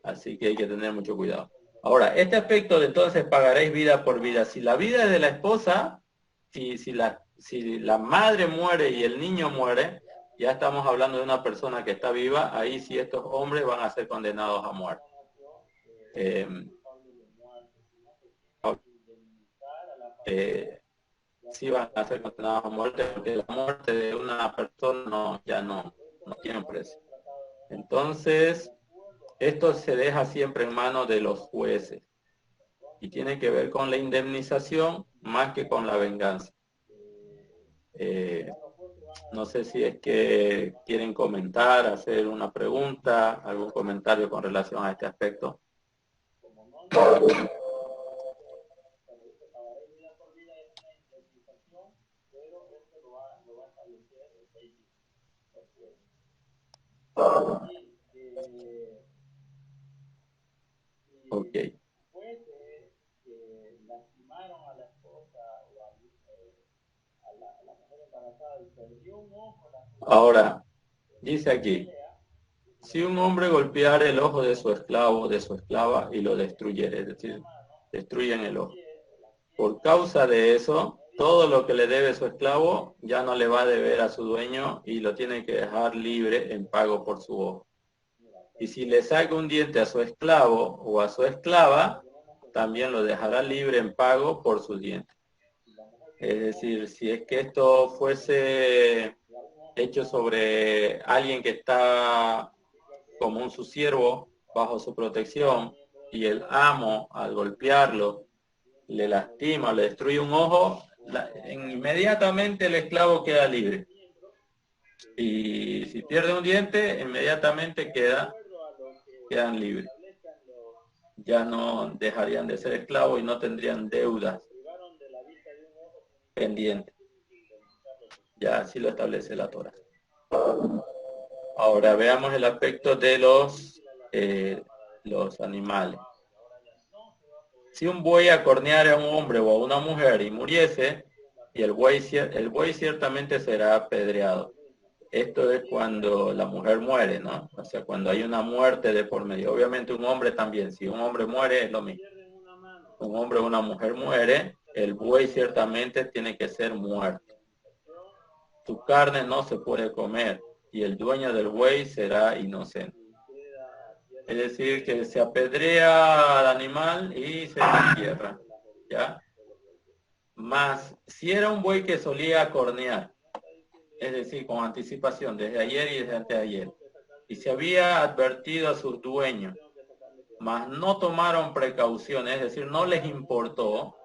Así que hay que tener mucho cuidado. Ahora, este aspecto de entonces pagaréis vida por vida. Si la vida es de la esposa, si la madre muere y el niño muere, ya estamos hablando de una persona que está viva, ahí sí estos hombres van a ser condenados a muerte. Sí van a ser condenados a muerte porque la muerte de una persona ya no tiene precio. Entonces, esto se deja siempre en manos de los jueces y tiene que ver con la indemnización más que con la venganza. No sé si es que quieren comentar, hacer una pregunta, algún comentario con relación a este aspecto. Ok. Ahora, dice aquí, si un hombre golpeara el ojo de su esclavo o de su esclava y lo destruyere, es decir, destruyen el ojo. Por causa de eso, todo lo que le debe su esclavo ya no le va a deber a su dueño y lo tiene que dejar libre en pago por su ojo. Y si le saca un diente a su esclavo o a su esclava, también lo dejará libre en pago por sus dientes. Es decir, si es que esto fuese hecho sobre alguien que está como un su siervo bajo su protección y el amo al golpearlo le lastima, le destruye un ojo, inmediatamente el esclavo queda libre. Y si pierde un diente, inmediatamente quedan libres. Ya no dejarían de ser esclavos y no tendrían deudas pendientes. Ya así lo establece la Torá. Ahora veamos el aspecto de los animales. Si un buey acorneara a un hombre o a una mujer y muriese, y el buey ciertamente será apedreado. Esto es cuando la mujer muere, ¿no? O sea, cuando hay una muerte de por medio. Obviamente un hombre también. Si un hombre muere, es lo mismo. Un hombre o una mujer muere, el buey ciertamente tiene que ser muerto. Su carne no se puede comer y el dueño del buey será inocente. Es decir, que se apedrea al animal y se le entierra, ¿ya? Más, si era un buey que solía cornear, es decir, con anticipación, desde ayer y desde antes de ayer, y se había advertido a sus dueños, mas no tomaron precauciones, es decir, no les importó,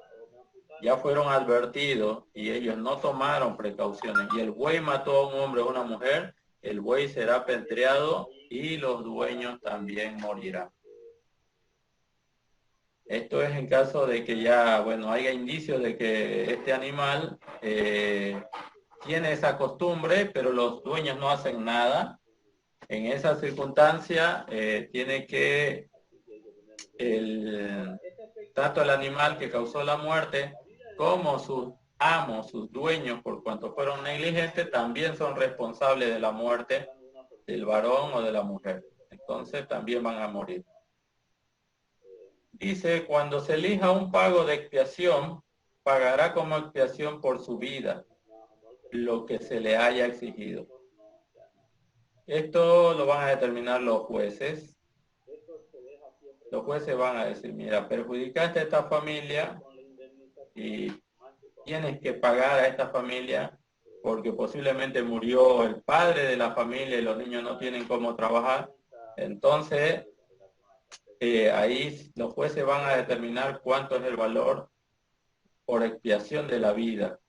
ya fueron advertidos y ellos no tomaron precauciones, y el buey mató a un hombre o una mujer, el buey será apedreado y los dueños también morirán. Esto es en caso de que ya, bueno, haya indicios de que este animal tiene esa costumbre, pero los dueños no hacen nada. En esa circunstancia tiene que tanto el animal que causó la muerte como sus amos, sus dueños, por cuanto fueron negligentes, también son responsables de la muerte del varón o de la mujer. Entonces también van a morir. Dice, cuando se elija un pago de expiación, pagará como expiación por su vida lo que se le haya exigido. Esto lo van a determinar los jueces. Los jueces van a decir, mira, perjudicaste a esta familia y tienes que pagar a esta familia porque posiblemente murió el padre de la familia y los niños no tienen cómo trabajar. Entonces, ahí los jueces van a determinar cuánto es el valor por expiación de la vida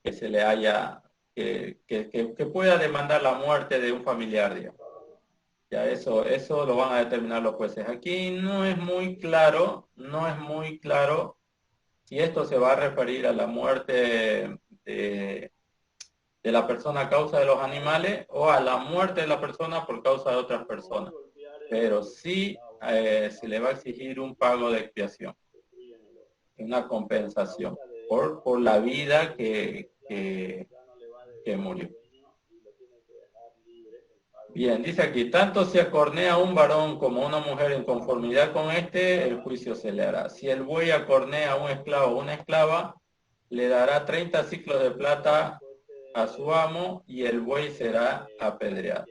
que se le haya, que pueda demandar la muerte de un familiar, digamos. Ya eso lo van a determinar los jueces. Aquí no es muy claro si esto se va a referir a la muerte de la persona a causa de los animales o a la muerte de la persona por causa de otras personas. Pero sí se le va a exigir un pago de expiación, una compensación por la vida que murió. Bien, dice aquí, tanto si acornea a un varón como a una mujer en conformidad con este, el juicio se le hará. Si el buey acornea a un esclavo o una esclava, le dará 30 ciclos de plata a su amo y el buey será apedreado.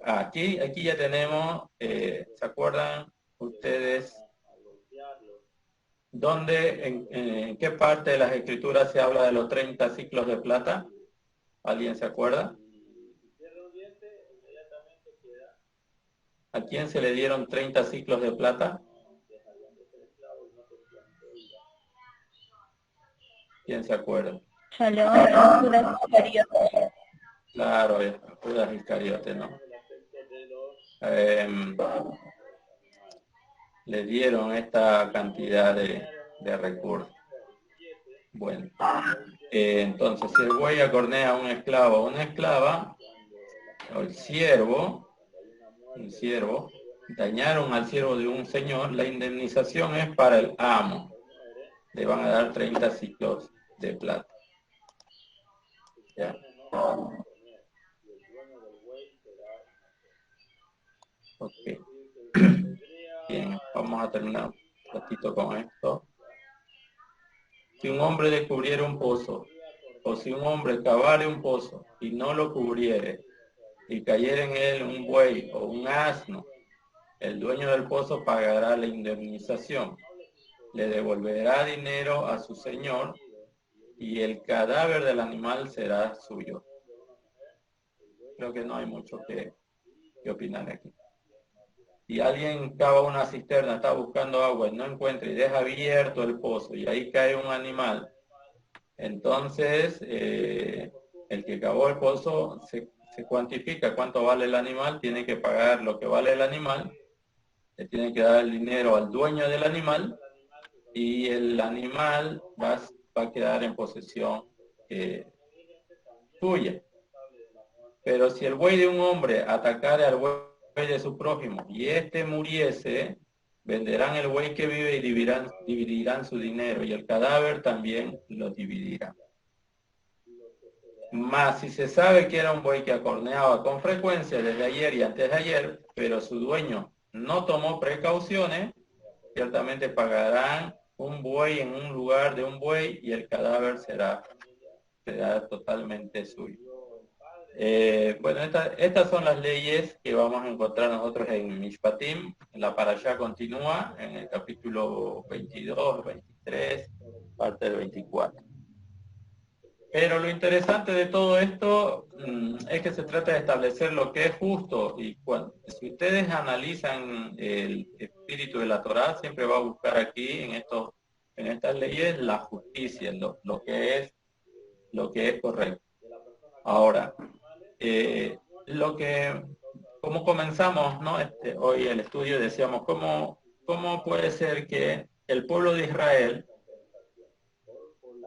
Aquí ya tenemos, ¿se acuerdan ustedes dónde, en qué parte de las escrituras se habla de los 30 ciclos de plata? ¿Alguien se acuerda? ¿A quién se le dieron 30 ciclos de plata? ¿Quién se acuerda? Judas Iscariote. Claro, Judas Iscariote, ¿no? Le dieron esta cantidad de recursos. Bueno, entonces si el buey acornea a un esclavo o una esclava, o el siervo, dañaron al siervo de un señor, la indemnización es para el amo. Le van a dar 30 ciclos de plata. Ya. Ok. Bien, vamos a terminar un ratito con esto. Si un hombre descubriera un pozo, o si un hombre cavare un pozo y no lo cubriere, y cayera en él un buey o un asno, el dueño del pozo pagará la indemnización, le devolverá dinero a su señor y el cadáver del animal será suyo. Creo que no hay mucho que opinar aquí. Si alguien cava una cisterna, está buscando agua y no encuentra y deja abierto el pozo y ahí cae un animal, entonces el que cavó el pozo se cuantifica cuánto vale el animal, tiene que pagar lo que vale el animal, le tiene que dar el dinero al dueño del animal y el animal va a quedar en posesión tuya. Pero si el buey de un hombre atacara al buey de su prójimo y éste muriese, venderán el buey que vive y dividirán su dinero, y el cadáver también lo dividirán. Mas si se sabe que era un buey que acorneaba con frecuencia desde ayer y antes de ayer, pero su dueño no tomó precauciones, ciertamente pagarán un buey en un lugar de un buey y el cadáver será totalmente suyo. Bueno, estas son las leyes que vamos a encontrar nosotros en Mishpatim. La parashá continúa en el capítulo 22, 23, parte del 24. Pero lo interesante de todo esto es que se trata de establecer lo que es justo, y si ustedes analizan el espíritu de la Torá, siempre va a buscar aquí en estas leyes la justicia, lo que es correcto. Ahora, como comenzamos, ¿no? Hoy el estudio decíamos cómo puede ser que el pueblo de Israel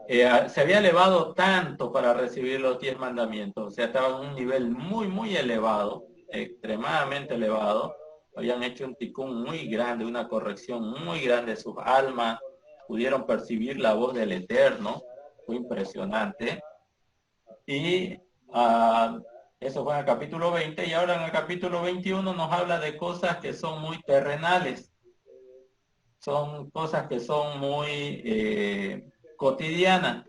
se había elevado tanto para recibir los 10 mandamientos, o sea, estaba en un nivel muy, muy elevado, extremadamente elevado. Habían hecho un ticún muy grande, una corrección muy grande de sus almas, pudieron percibir la voz del Eterno, fue impresionante. Y eso fue en el capítulo 20, y ahora en el capítulo 21 nos habla de cosas que son muy terrenales, son cosas que son muy cotidianas.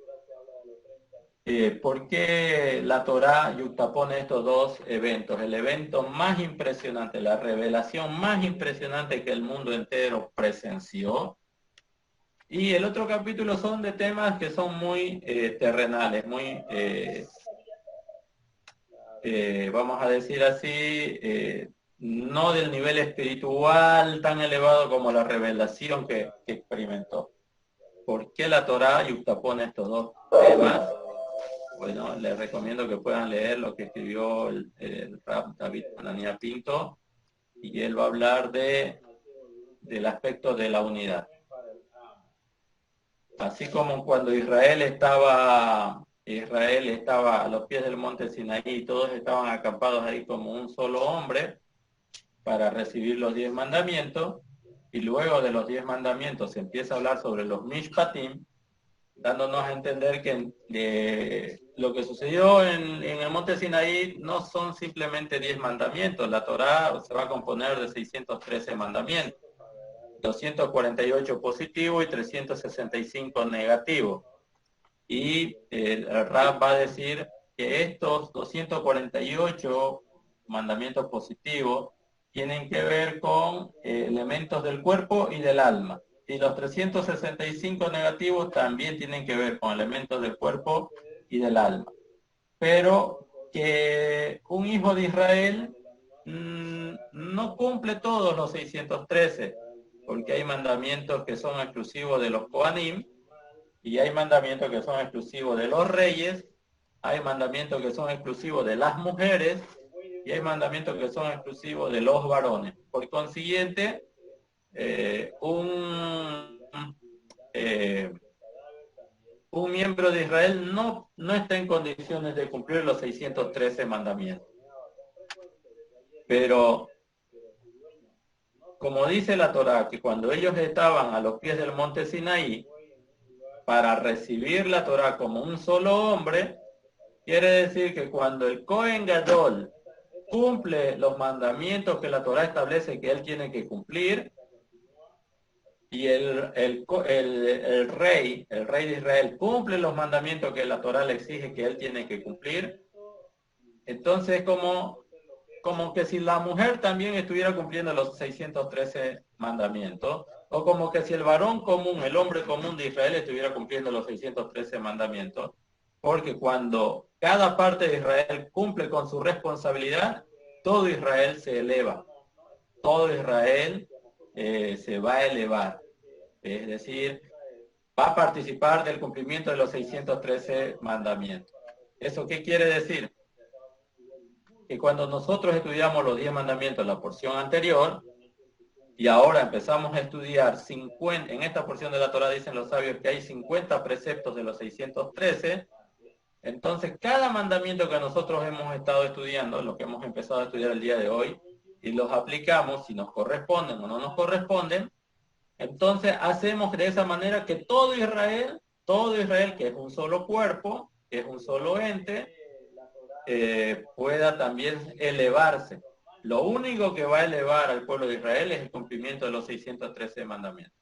¿Por qué la Torá yuxtapone estos dos eventos? El evento más impresionante, la revelación más impresionante que el mundo entero presenció, y el otro capítulo son de temas que son muy terrenales, muy, vamos a decir así, no del nivel espiritual tan elevado como la revelación que experimentó. ¿Por qué la Torá yuxtapone estos dos temas? Bueno, les recomiendo que puedan leer lo que escribió el Rab David Anania Pinto, y él va a hablar del aspecto de la unidad. Así como cuando Israel estaba a los pies del monte Sinaí y todos estaban acampados ahí como un solo hombre para recibir los 10 mandamientos, y luego de los 10 mandamientos se empieza a hablar sobre los Mishpatim, dándonos a entender que lo que sucedió en el monte Sinaí no son simplemente 10 mandamientos. La Torá se va a componer de 613 mandamientos, 248 positivos y 365 negativos. Y el Rab va a decir que estos 248 mandamientos positivos tienen que ver con elementos del cuerpo y del alma. Y los 365 negativos también tienen que ver con elementos del cuerpo y del alma. Pero que un hijo de Israel no cumple todos los 613, porque hay mandamientos que son exclusivos de los Kohanim, y hay mandamientos que son exclusivos de los reyes, hay mandamientos que son exclusivos de las mujeres, y hay mandamientos que son exclusivos de los varones. Por consiguiente, un miembro de Israel no está en condiciones de cumplir los 613 mandamientos. Pero, como dice la Torá, que cuando ellos estaban a los pies del monte Sinaí, para recibir la Torá como un solo hombre, Quiere decir que cuando el Cohen Gadol cumple los mandamientos que la Torá establece que él tiene que cumplir, y el rey de Israel cumple los mandamientos que la Torá le exige que él tiene que cumplir, entonces como que si la mujer también estuviera cumpliendo los 613 mandamientos, o como que si el varón común, el hombre común de Israel estuviera cumpliendo los 613 mandamientos, porque cuando cada parte de Israel cumple con su responsabilidad, todo Israel se eleva, todo Israel se va a elevar, es decir, va a participar del cumplimiento de los 613 mandamientos. ¿Eso qué quiere decir? Que cuando nosotros estudiamos los 10 mandamientos en la porción anterior, y ahora empezamos a estudiar 50, en esta porción de la Torá dicen los sabios que hay 50 preceptos de los 613, entonces cada mandamiento que nosotros hemos estado estudiando, lo que hemos empezado a estudiar el día de hoy, y los aplicamos, si nos corresponden o no nos corresponden, entonces hacemos de esa manera que todo Israel, que es un solo cuerpo, que es un solo ente, pueda también elevarse. Lo único que va a elevar al pueblo de Israel es el cumplimiento de los 613 mandamientos.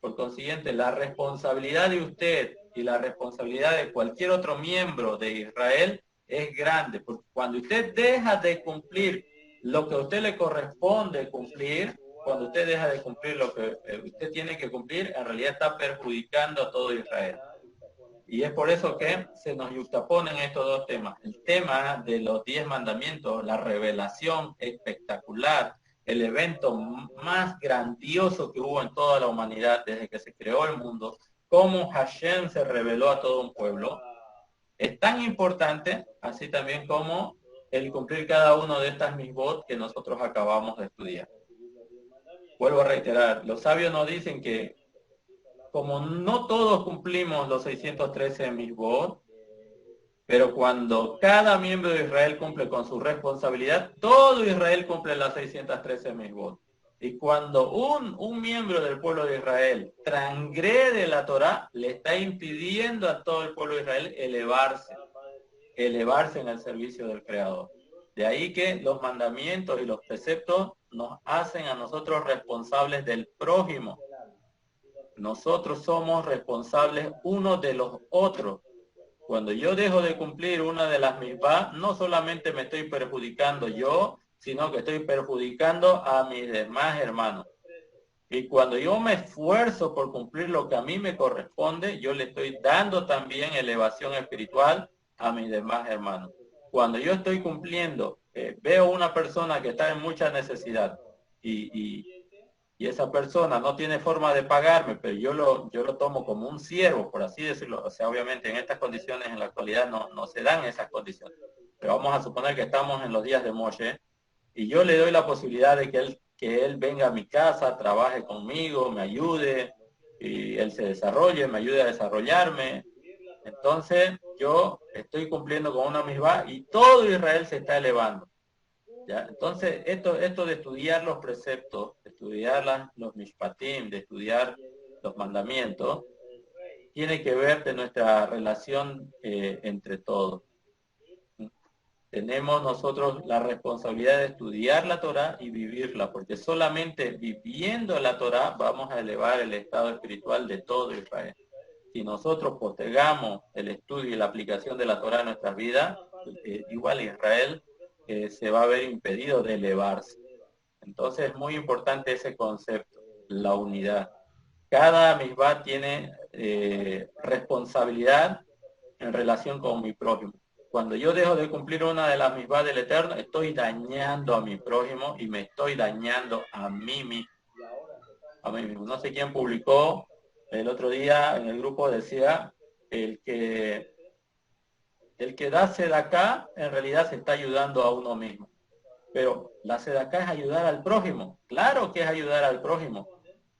Por consiguiente, la responsabilidad de usted y la responsabilidad de cualquier otro miembro de Israel es grande, porque cuando usted deja de cumplir lo que a usted le corresponde cumplir, cuando usted deja de cumplir lo que usted tiene que cumplir, en realidad está perjudicando a todo Israel. Y es por eso que se nos yuxtaponen estos dos temas. El tema de los 10 mandamientos, la revelación espectacular, el evento más grandioso que hubo en toda la humanidad desde que se creó el mundo, cómo Hashem se reveló a todo un pueblo, es tan importante, así también como el cumplir cada uno de estas misbot que nosotros acabamos de estudiar. Vuelvo a reiterar, los sabios nos dicen que como no todos cumplimos los 613 misbot, pero cuando cada miembro de Israel cumple con su responsabilidad, todo Israel cumple las 613 misbot. Y cuando un miembro del pueblo de Israel transgrede la Torá, le está impidiendo a todo el pueblo de Israel elevarse en el servicio del Creador. De ahí que los mandamientos y los preceptos nos hacen a nosotros responsables del prójimo. Nosotros somos responsables unos de los otros. Cuando yo dejo de cumplir una de las misbah, no solamente me estoy perjudicando yo, sino que estoy perjudicando a mis demás hermanos. Y cuando yo me esfuerzo por cumplir lo que a mí me corresponde, yo le estoy dando también elevación espiritual a mis demás hermanos. Cuando yo estoy cumpliendo, veo una persona que está en mucha necesidad y esa persona no tiene forma de pagarme, pero yo lo tomo como un siervo, por así decirlo. O sea, obviamente en estas condiciones en la actualidad no se dan esas condiciones. Pero vamos a suponer que estamos en los días de Moshe y yo le doy la posibilidad de que él venga a mi casa, trabaje conmigo, me ayude y él se desarrolle, me ayude a desarrollarme. Entonces yo estoy cumpliendo con una misbah y todo Israel se está elevando. ¿Ya? Entonces, esto de estudiar los preceptos, de estudiar los mishpatim, de estudiar los mandamientos, tiene que ver de nuestra relación entre todos. Tenemos nosotros la responsabilidad de estudiar la Torá y vivirla, porque solamente viviendo la Torá vamos a elevar el estado espiritual de todo Israel. Si nosotros postergamos el estudio y la aplicación de la Torá en nuestras vidas, igual Israel se va a ver impedido de elevarse. Entonces es muy importante ese concepto, la unidad. Cada misbah tiene responsabilidad en relación con mi prójimo. Cuando yo dejo de cumplir una de las misbah del Eterno, estoy dañando a mi prójimo y me estoy dañando a mí mismo. No sé quién publicó el otro día en el grupo, decía, el que da sedaká en realidad se está ayudando a uno mismo. Pero la sedaká es ayudar al prójimo. Claro que es ayudar al prójimo.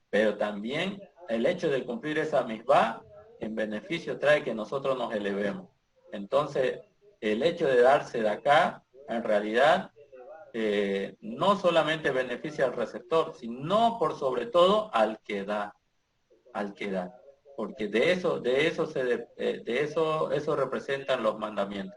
Pero también el hecho de cumplir esa misbah en beneficio trae que nosotros nos elevemos. Entonces, el hecho de dar sedaká en realidad no solamente beneficia al receptor, sino por sobre todo al que da. Porque de eso representan los mandamientos.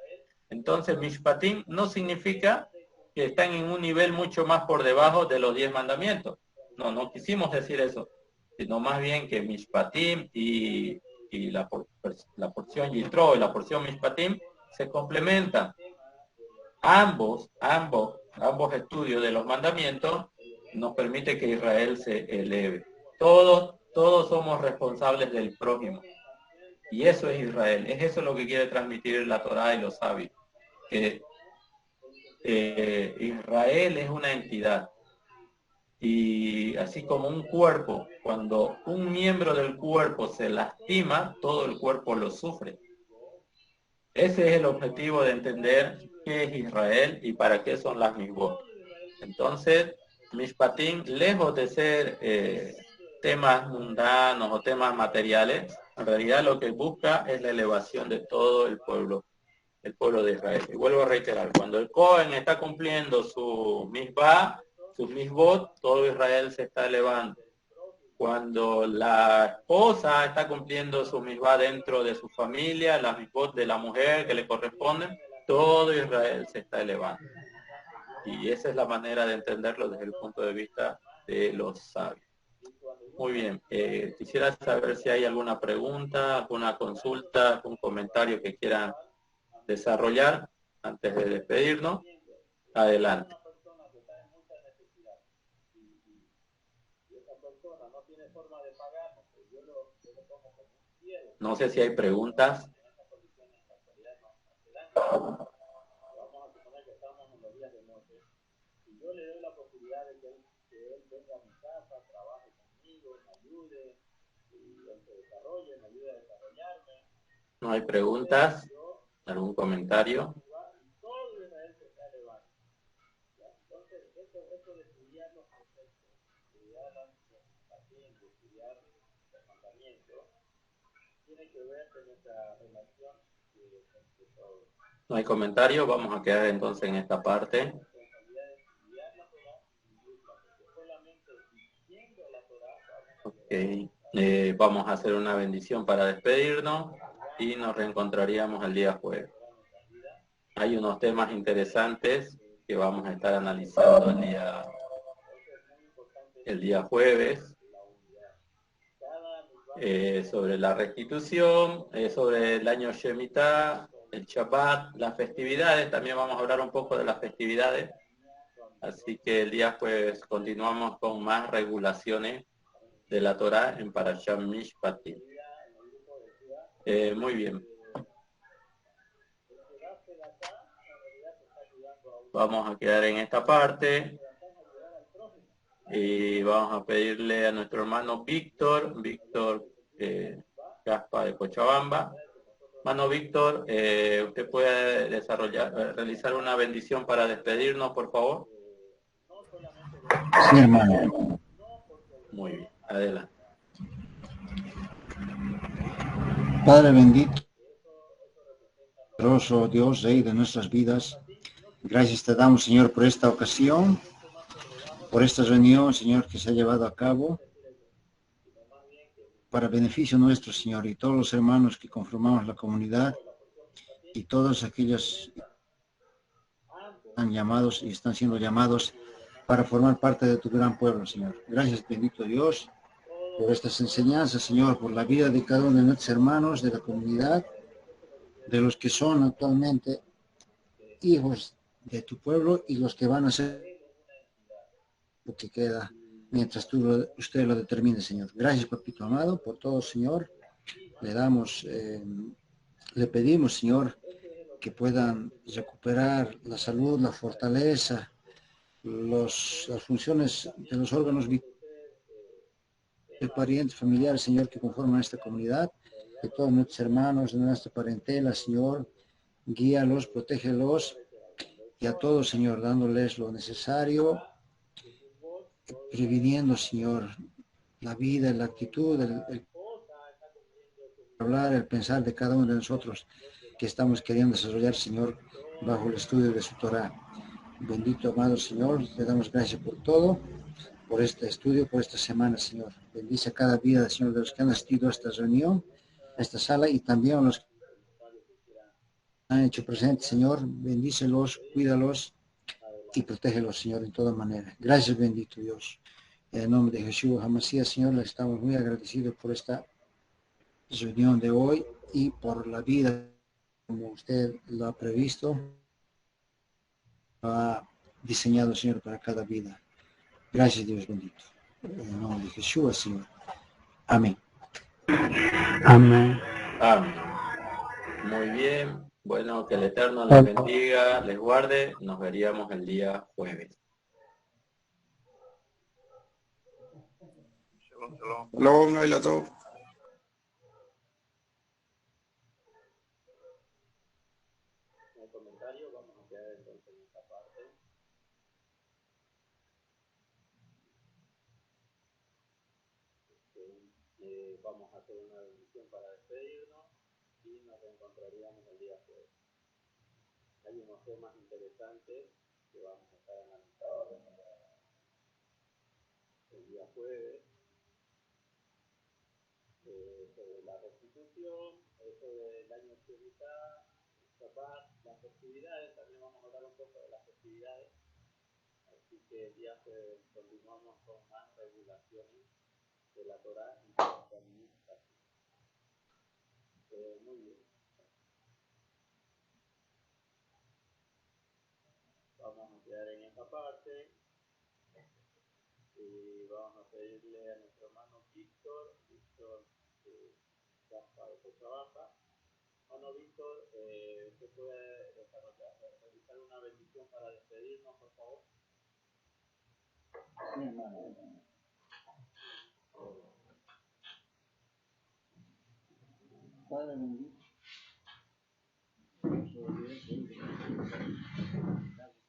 Entonces, Mishpatim no significa que están en un nivel mucho más por debajo de los 10 mandamientos. No, no quisimos decir eso, sino más bien que Mishpatim y la porción Yitro y la porción Mishpatim se complementan. Ambos estudios de los mandamientos nos permite que Israel se eleve. Todos somos responsables del prójimo. Y eso es Israel. Es eso lo que quiere transmitir la Torá y los sabios. Que Israel es una entidad. Y así como un cuerpo, cuando un miembro del cuerpo se lastima, todo el cuerpo lo sufre. Ese es el objetivo de entender qué es Israel y para qué son las Mishpot. Entonces, Mishpatim, lejos de ser temas mundanos o temas materiales, en realidad lo que busca es la elevación de todo el pueblo de Israel. Y vuelvo a reiterar, cuando el Cohen está cumpliendo su Mishpah, sus Mishpot, todo Israel se está elevando. Cuando la esposa está cumpliendo su Mishpah dentro de su familia, las Mishpot de la mujer que le corresponden, todo Israel se está elevando. Y esa es la manera de entenderlo desde el punto de vista de los sabios. Muy bien, quisiera saber si hay alguna pregunta, alguna consulta, algún comentario que quieran desarrollar antes de despedirnos. Adelante. No sé si hay preguntas. ¿No hay preguntas? ¿Algún comentario? No hay comentario, vamos a quedar entonces en esta parte. Ok, vamos a hacer una bendición para despedirnos y nos reencontraríamos el día jueves. Hay unos temas interesantes que vamos a estar analizando el día jueves. Sobre la restitución, sobre el año Shemitah, el Shabbat, las festividades, también vamos a hablar un poco de las festividades, así que el día jueves continuamos con más regulaciones de la Torá en Parashat Mishpatim. Muy bien. Vamos a quedar en esta parte. Y vamos a pedirle a nuestro hermano Víctor Gaspa de Cochabamba. Hermano Víctor, ¿usted puede realizar una bendición para despedirnos, por favor? Sí, hermano. Muy bien, adelante. Padre bendito, poderoso Dios, Rey de nuestras vidas, gracias te damos, Señor, por esta ocasión, por esta reunión, Señor, que se ha llevado a cabo para beneficio nuestro, Señor, y todos los hermanos que conformamos la comunidad y todos aquellos que están llamados y están siendo llamados para formar parte de tu gran pueblo, Señor. Gracias, bendito Dios, por estas enseñanzas, Señor, por la vida de cada uno de nuestros hermanos de la comunidad, de los que son actualmente hijos de tu pueblo y los que van a ser lo que queda mientras usted lo determine, Señor. Gracias, papito amado, por todo, Señor. Le pedimos, Señor, que puedan recuperar la salud, la fortaleza, las funciones de los órganos vitales, de parientes, familiares, Señor, que conforman esta comunidad, de todos nuestros hermanos, de nuestra parentela, Señor, guíalos, protégelos, y a todos, Señor, dándoles lo necesario, previniendo, Señor, la vida, la actitud, el hablar, el pensar de cada uno de nosotros que estamos queriendo desarrollar, Señor, bajo el estudio de su Torah. Bendito, amado Señor, le damos gracias por todo, por este estudio, por esta semana, Señor. Bendice a cada vida, Señor, de los que han asistido a esta reunión, a esta sala, y también a los han hecho presente, Señor. Bendícelos, cuídalos y protégelos, Señor, en todas maneras. Gracias, bendito Dios. En el nombre de Jesús Hamasías, Señor, le estamos muy agradecidos por esta reunión de hoy y por la vida como usted lo ha previsto, lo ha diseñado, Señor, para cada vida. Gracias, Dios bendito. En el nombre de Jesús, Señor. Amén. Amén. Amén. Muy bien. Bueno, que el Eterno les bendiga, les guarde. Nos veríamos el día jueves. Shalom, Laila Tov. El comentario, vamos a quedar entonces en esta parte. Vamos a hacer una bendición para despedirnos y nos encontraríamos el día jueves. Hay unos temas interesantes que vamos a estar analizando el día jueves, sobre la restitución, sobre el año Shemitah, las festividades, también vamos a hablar un poco de las festividades, así que el día jueves continuamos con más regulaciones de la Torá y de la administración. Muy bien. Vamos a quedar en esta parte y vamos a pedirle a nuestro hermano Víctor Gaspa de Cochabamba. Hermano Víctor, ¿usted puede realizar una bendición para despedirnos, por favor? Sí, hermano. Padre bendito, gracias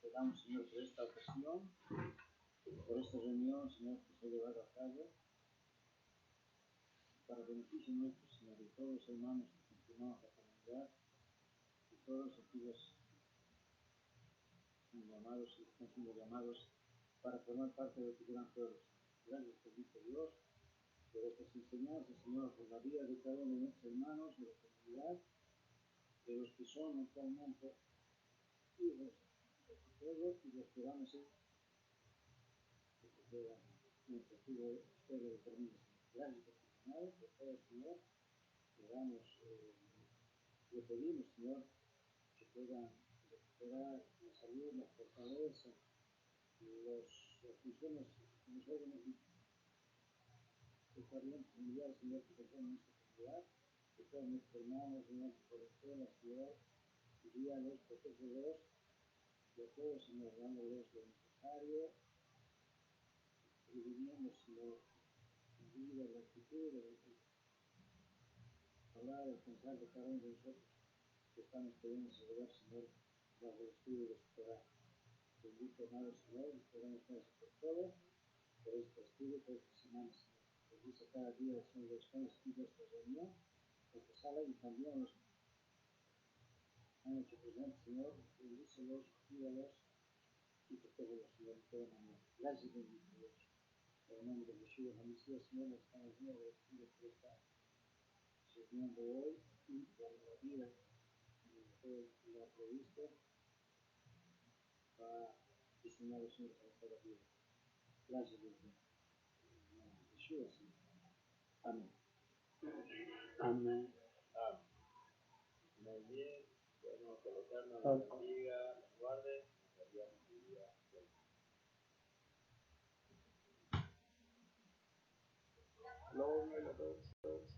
te damos, Señor, por esta ocasión, por esta reunión, Señor, que se ha llevado a cabo, para beneficio nuestro, Señor, y todos los hermanos que continuamos la comunidad, y todos aquellos llamados y están siendo llamados para formar parte de tu gran pueblo. Gracias, bendito Dios, por estas enseñanzas, Señor, por la vida de cada uno de nuestros hermanos, de la comunidad, de los que son actualmente hijos de tu pueblo y los que van a ser mientras tú lo determines. Gracias por tu llamado, por todo, Señor. Le pedimos, Señor, que puedan recuperar la salud, la fortaleza, las funciones que nos órganos de parientes familiares, Señor, que tengan en esta comunidad, que todos nuestros hermanos, Señor, por toda la ciudad, guíalos, protégelos, y a todos, Señor, dándoles lo necesario, previniendo, Señor, la vida, la actitud, hablar, el pensar de cada uno de nosotros, que estamos queriendo celebrar, Señor, bajo el estudio de su Torah. Bendito, amado Señor, y te damos gracias por todo, por este estudio, por esta semana, Señor. Bendice cada día, Señor, los que han asistido a esta reunión, esta sala, y también los han hecho presentes, Señor. Bendícelos, cuídalos y protégelos, Señor, de toda manera. Gracias, bendito Dios. En el nombre de Jesús, Mesías, Señor, estamos muy agradecidos por esta reunión de hoy y por la vida que usted lo ha previsto para diseñar, Señor, para cada vida. Gracias, Dios mío. En el nombre de Jesús, Señor. Amén. Amén. Muy bien. Bueno, que el Eterno nos bendiga, nos guarde. Nos veríamos el día jueves. Shalom, Laila Tov.